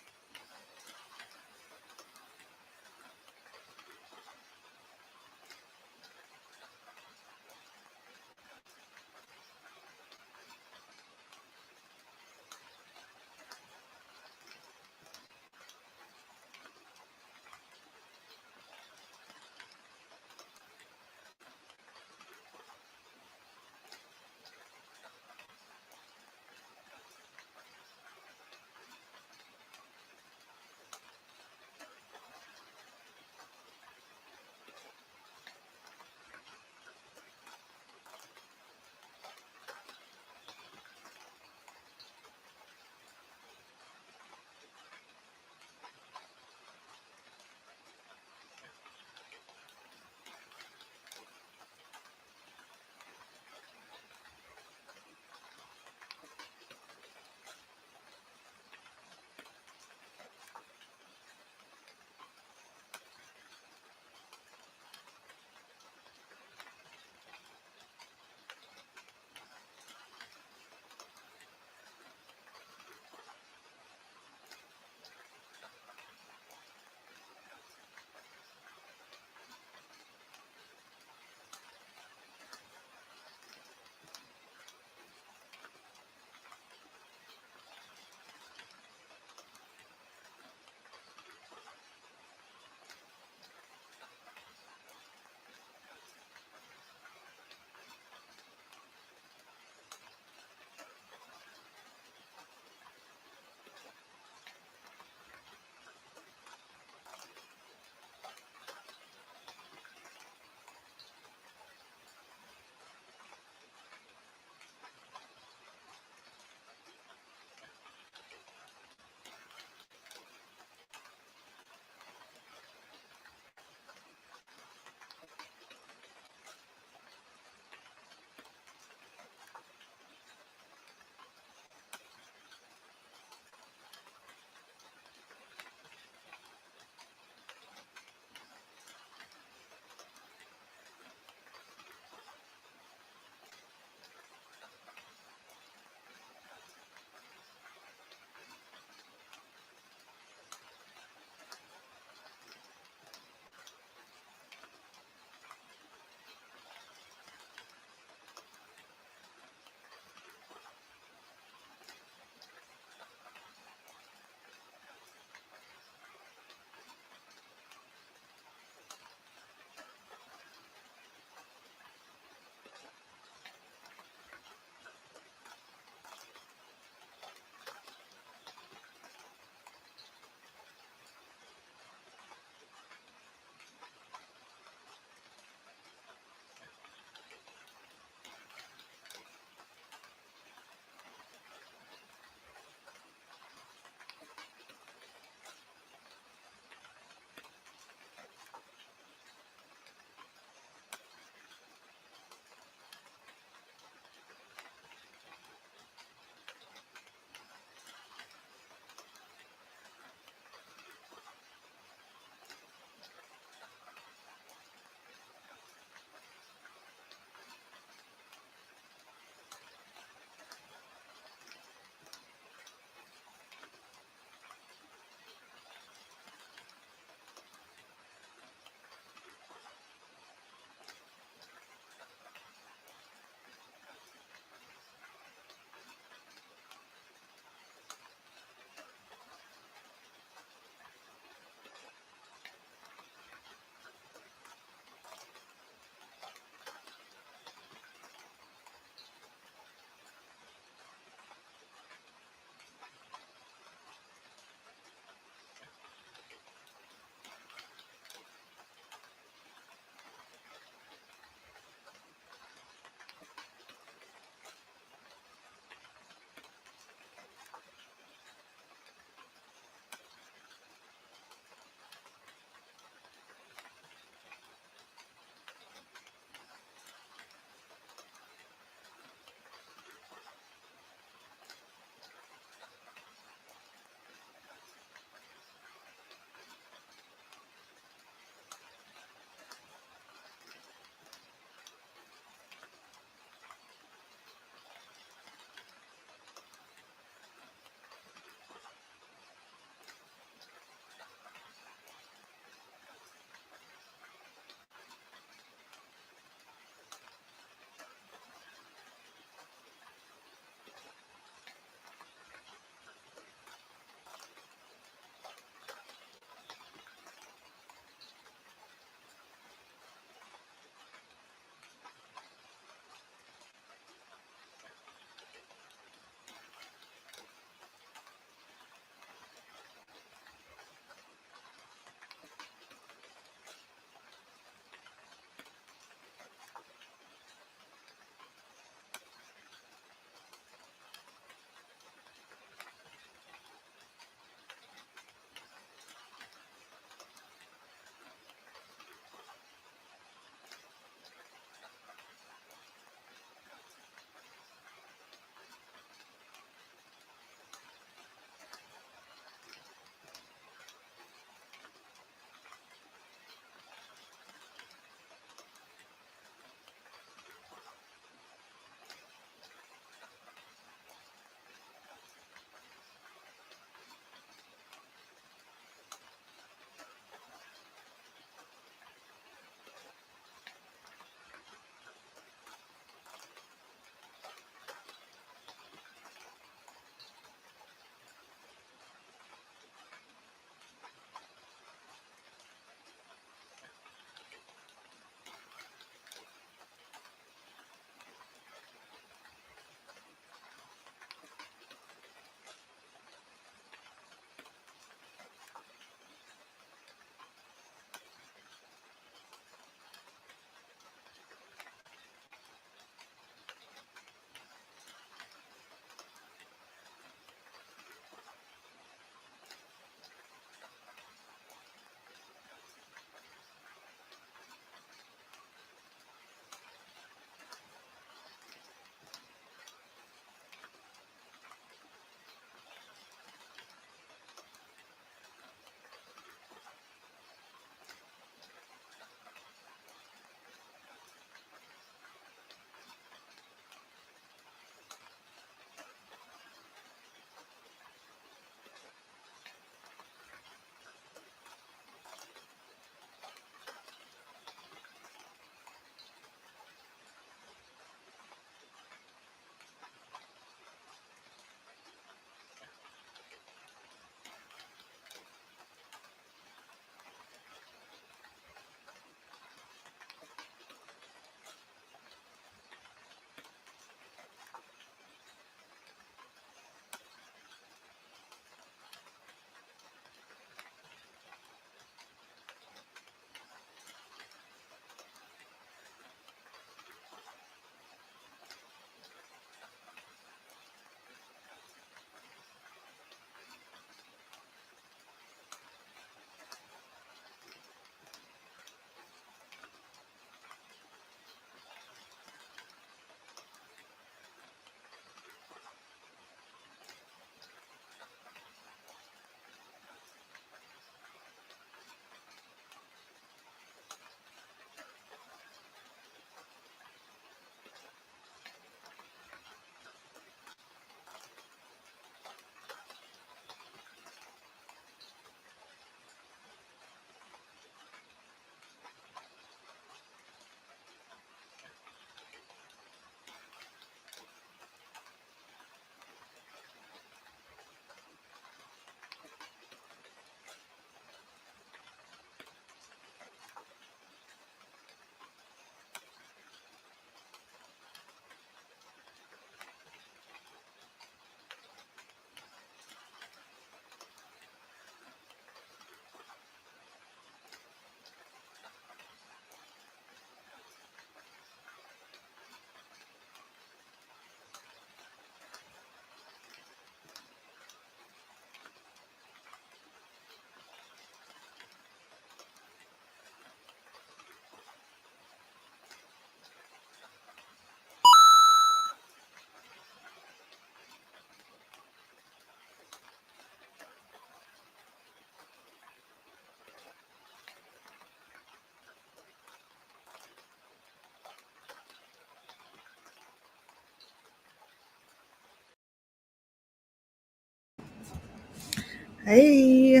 Hey.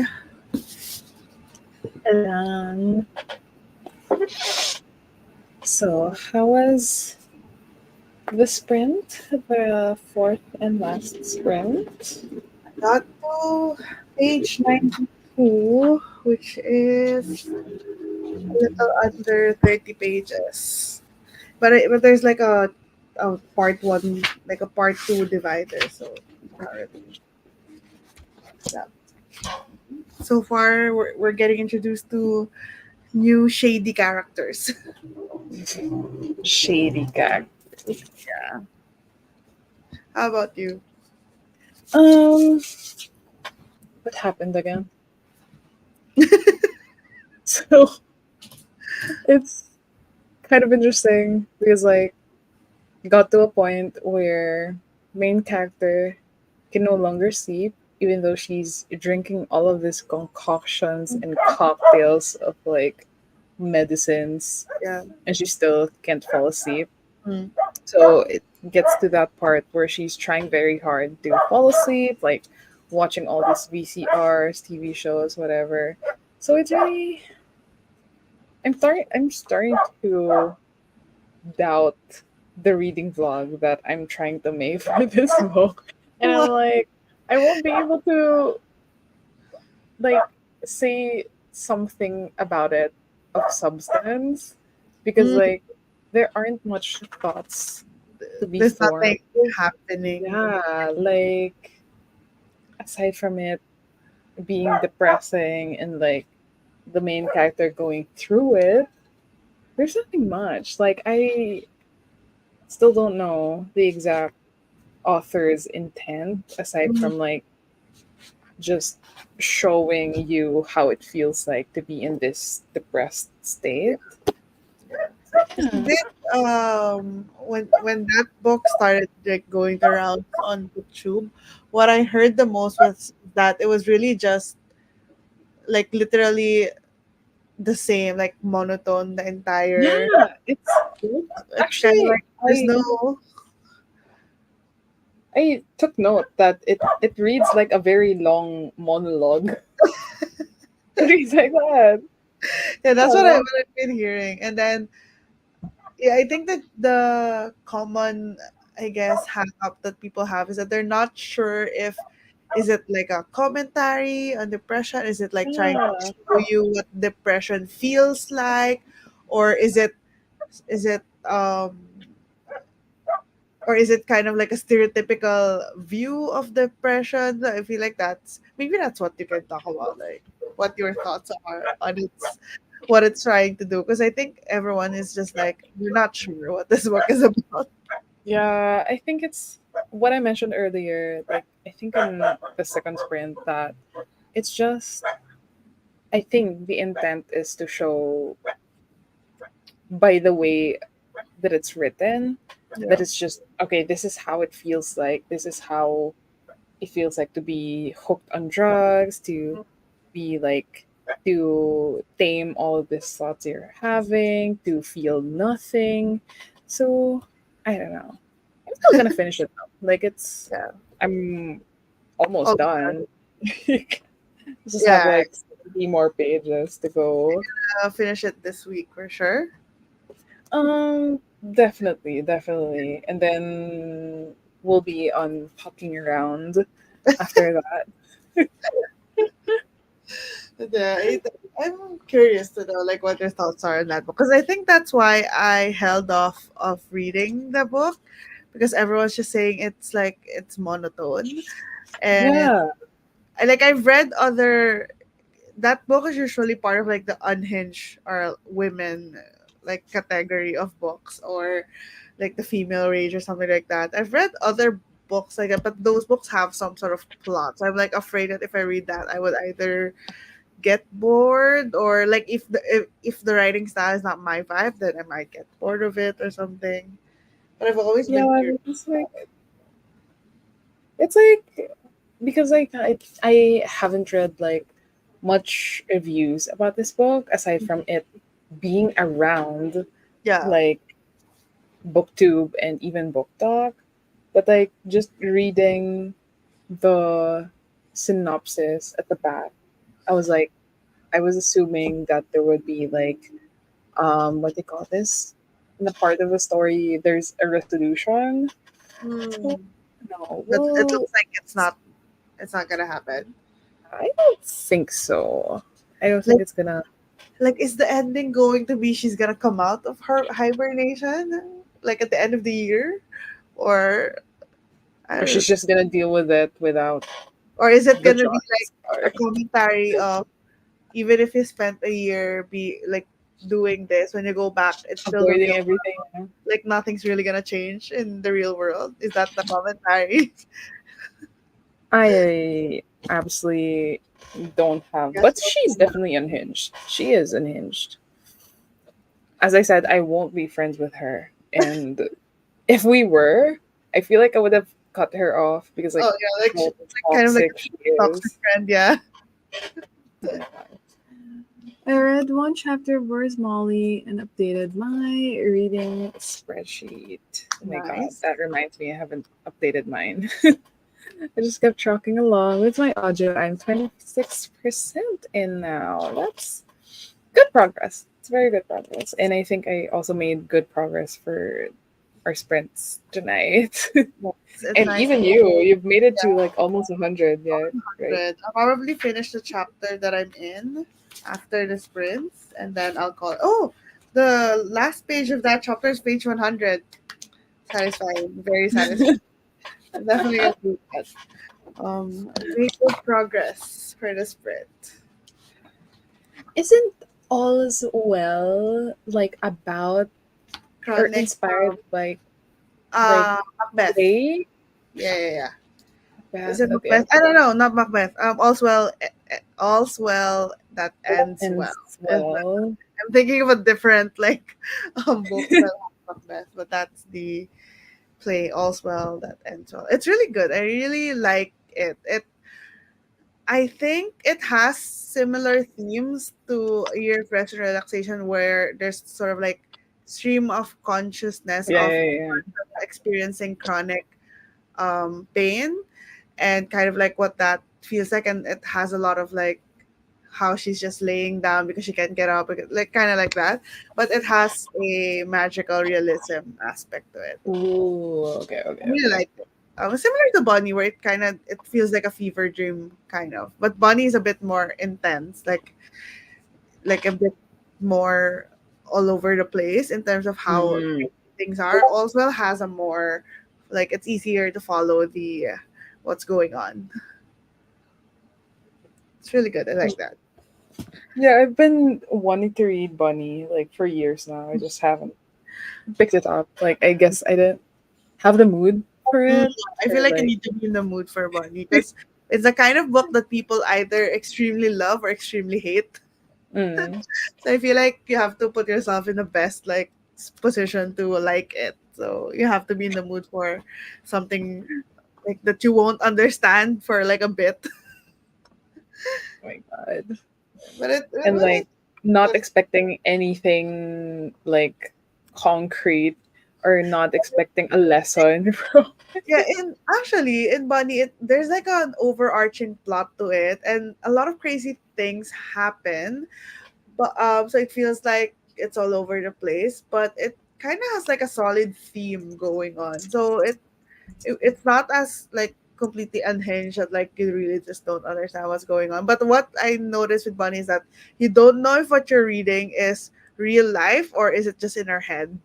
Alang. So, how was the sprint? The fourth and last sprint? Got to page 92, which is a little under 30 pages. But there's like a part one, like a part two divider. So not really that. So far, we're getting introduced to new shady characters. Shady gag. Yeah. How about you? Um, what happened again? So, it's kind of interesting because, like, got to a point where main character can no longer sleep even though she's drinking all of these concoctions and cocktails of like medicines Yeah. and she still can't fall asleep. Mm. So it gets to that part where she's trying very hard to fall asleep, like watching all these VCRs, TV shows, whatever. So it's really I'm starting to doubt the reading vlog that I'm trying to make for this book. And I'm What? like, I won't be able to like say something about it of substance because Mm, like there aren't much thoughts to be there's formed. nothing happening. Yeah, like aside from it being depressing and like the main character going through it, there's nothing much. Like I still don't know the exact author's intent aside Mm. from like just showing you how it feels like to be in this depressed Yeah. state. Because Yeah. this when that book started like going around on booktube, what I heard the most was that it was really just like literally the same, like monotone the entire Yeah, book. It's kind of actually like there's no I took note that it reads like a very long monologue. It reads like that. yeah, that's Oh, what I've been hearing. And then yeah, I think that the common, I guess, hang up that people have is that they're not sure if is it like a commentary on depression? Is it like trying to yeah. show you what depression feels like, or is it or is it kind of like a stereotypical view of depression? I feel like that's what you can talk about, like what your thoughts are on its what it's trying to do. Because I think everyone is just like we're not sure what this book is about. Yeah, I think it's what I mentioned earlier. Like, I think in the second sprint that it's just, I think the intent is to show by the way that it's written that Yeah. it's just, okay, this is how it feels like. This is how it feels like to be hooked on drugs, to be like, to tame all of these thoughts you're having, to feel nothing. So, I don't know. I'm still gonna finish it though. Like it's Yeah. I'm almost Oh, done. Just have yeah. like 70 more pages to go. I'll finish it this week for sure. Definitely, definitely. And then we'll be on poking around after that. But, I'm curious to know like what your thoughts are on that book because I think that's why I held off of reading the book because everyone's just saying it's like it's monotone and Yeah. I've read other that book is usually part of like the unhinged or women like category of books or like the female rage or something like that. I've read other books like that, but those books have some sort of plot. So I'm like afraid that if I read that, I would either get bored or like if the writing style is not my vibe, then I might get bored of it or something. But I've always been Yeah, curious. it's like because like I haven't read like much reviews about this book aside from it being around Yeah. like booktube and even book talk, but like just reading the synopsis at the back, I was like, I was assuming that there would be like, what do you call this? In the part of the story, there's a resolution. Hmm. No, But it well, looks like it's not gonna happen. I don't think so. I don't think Like it's gonna, is the ending going to be she's gonna come out of her hibernation like at the end of the year, or I or don't know, she's just gonna deal with it without or is it the gonna be choice. like a commentary of even if you spent a year be like doing this, when you go back it's still the Avoiding real everything. world, like nothing's really gonna change in the real world? Is that the commentary? I absolutely don't have, Yes. but she's definitely unhinged. She is unhinged. As I said, I won't be friends with her, and if we were, I feel like I would have cut her off because like Oh yeah, like how like kind of like toxic she a toxic is. friend, yeah. Oh my god. I read one chapter of Where's Molly and updated my reading spreadsheet. Oh my god, Nice. that reminds me I haven't updated mine. I just kept trucking along with my audio. I'm 26% in now. That's good progress. It's very good progress. And I think I also made good progress for our sprints tonight. It's And nice. even you've made it to like almost 100. Yeah, right. Good. I'll probably finish the chapter that I'm in after the sprints, and then I'll call. Oh, the last page of that chapter is page 100. Satisfying, very satisfying. I'm definitely gonna do that. Make good progress for the sprint. Isn't All's Well like about or Chronic. inspired by like Macbeth. play? Yeah, yeah, yeah. Is Beth, it okay, Macbeth? I don't know, not Macbeth. All's well that ends and well. well. I'm thinking of a different like book that has Macbeth, but that's the play All's Well That Ends Well. It's really good. I really like it. I think it has similar themes to Year of Rest and Relaxation, where there's sort of like stream of consciousness Yeah, of yeah, yeah. experiencing chronic pain, and kind of like what that feels like, and it has a lot of like how she's just laying down because she can't get up, like kind of like that, but it has a magical realism aspect to it. Ooh, okay, I okay, really okay. like it. Similar to Bunny, where it feels like a fever dream kind of, but Bunny is a bit more intense, like a bit more all over the place in terms of how Mm. things are. Allswell has a more like it's easier to follow the what's going on. It's really good. I like that. Yeah, I've been wanting to read Bunny like for years now. I just haven't picked it up. Like I guess I didn't have the mood for Mm, it. I feel Or like you like need to be in the mood for Bunny because it's the kind of book that people either extremely love or extremely hate. mm, So I feel like you have to put yourself in the best like position to like it. So you have to be in the mood for something like that you won't understand for like a bit. oh my god. And But like not expecting anything like concrete or not expecting a lesson from yeah, in actually in Bunny, there's like an overarching plot to it, and a lot of crazy things happen. But so it feels like it's all over the place, but it kind of has like a solid theme going on. So it's not as like completely unhinged that like you really just don't understand what's going on. But what I noticed with Bunny is that you don't know if what you're reading is real life or is it just in our head.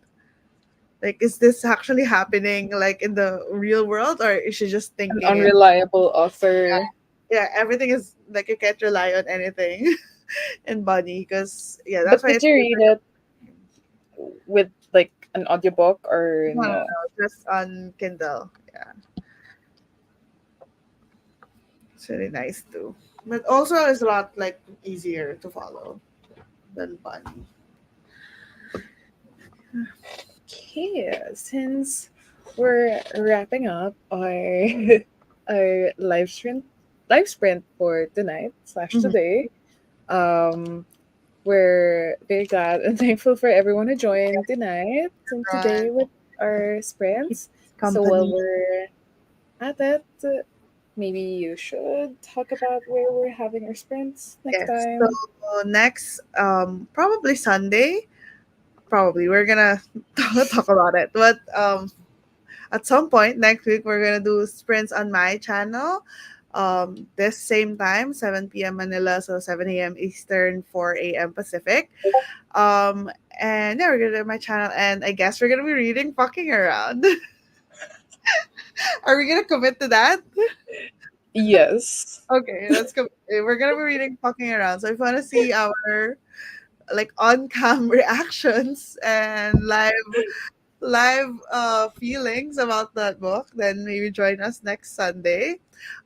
Like, is this actually happening like in the real world, or is she just an thinking it? unreliable author. Yeah, everything is like you can't rely on anything in Bunny because yeah, that's But why did it's you read it with like an audiobook or no, no, no? no, just on Kindle. Yeah, it's really nice too. But also, it's a lot like easier to follow than Bunny. Okay, since we're wrapping up our our live sprint for tonight slash Mhm. today, um, we're very glad and thankful for everyone who joined tonight and Run, today with our sprints. So while company. we're at it, maybe you should talk about where we're having our sprints next Yes. So time. next, probably Sunday. Probably we're gonna talk about it, but at some point next week we're gonna do sprints on my channel. This same time, 7 p.m. Manila, so 7 a.m. Eastern, 4 a.m. Pacific. Um, and yeah, we're gonna do my channel, and I guess we're gonna be reading fucking around. Are we gonna commit to that? Yes. Okay, let's go. We're gonna be reading fucking around. So if you wanna see our like on cam reactions and live feelings about that book, then maybe join us next Sunday.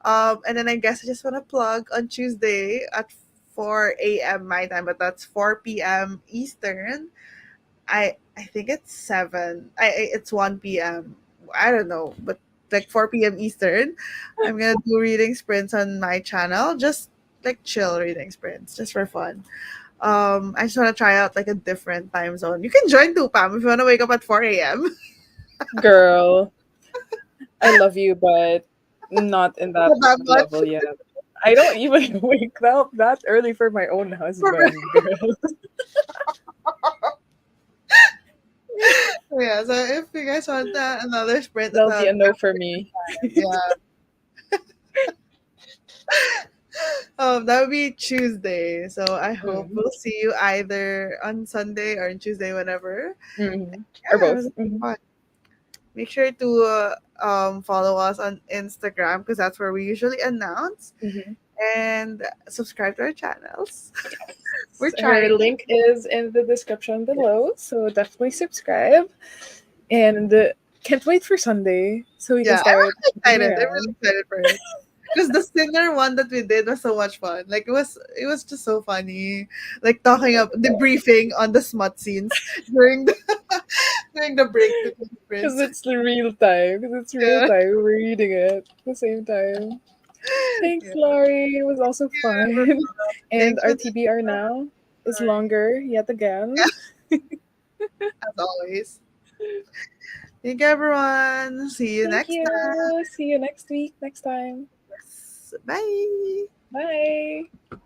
And then I guess I just want to plug on Tuesday at 4 a.m. my time, but that's 4 p.m. Eastern. I think it's 7. It's 1 p.m. I don't know, but like 4 p.m. Eastern. I'm gonna do reading sprints on my channel, just like chill reading sprints, just for fun. I just want to try out like a different time zone. You can join too, Pam, if you want to wake up at 4 a.m. Girl, I love you, but not in that Not that much. level yet. I don't even wake up that early for my own husband, girl. Yeah, so if you guys want another sprint at That'll be a a no for me. yeah, that would be Tuesday. So I hope Mm. we'll see you either on Sunday or on Tuesday, whenever. Hmm. Or Yeah, it both. was Hmm. fun. Make sure to follow us on Instagram because that's where we usually announce, Hmm. and subscribe to our channels. We're Her trying. link is in the description below, so definitely subscribe. And can't wait for Sunday so we can Yeah, I'm start really moving excited. I'm really around. excited for it. Because the singer one that we did was so much fun. Like it was just so funny. Like talking up debriefing on the smut scenes during the during the break between Because sprints. it's the real time. Because it's real Yeah. time. We're reading it at the same time. Thanks, Yeah. Laurie. It was also fun. And Thanks our for the TBR now is story. longer yet again. Yeah, as always. Thank you, everyone. See you Thank next time. you. See you next week, next time. Bye. Bye.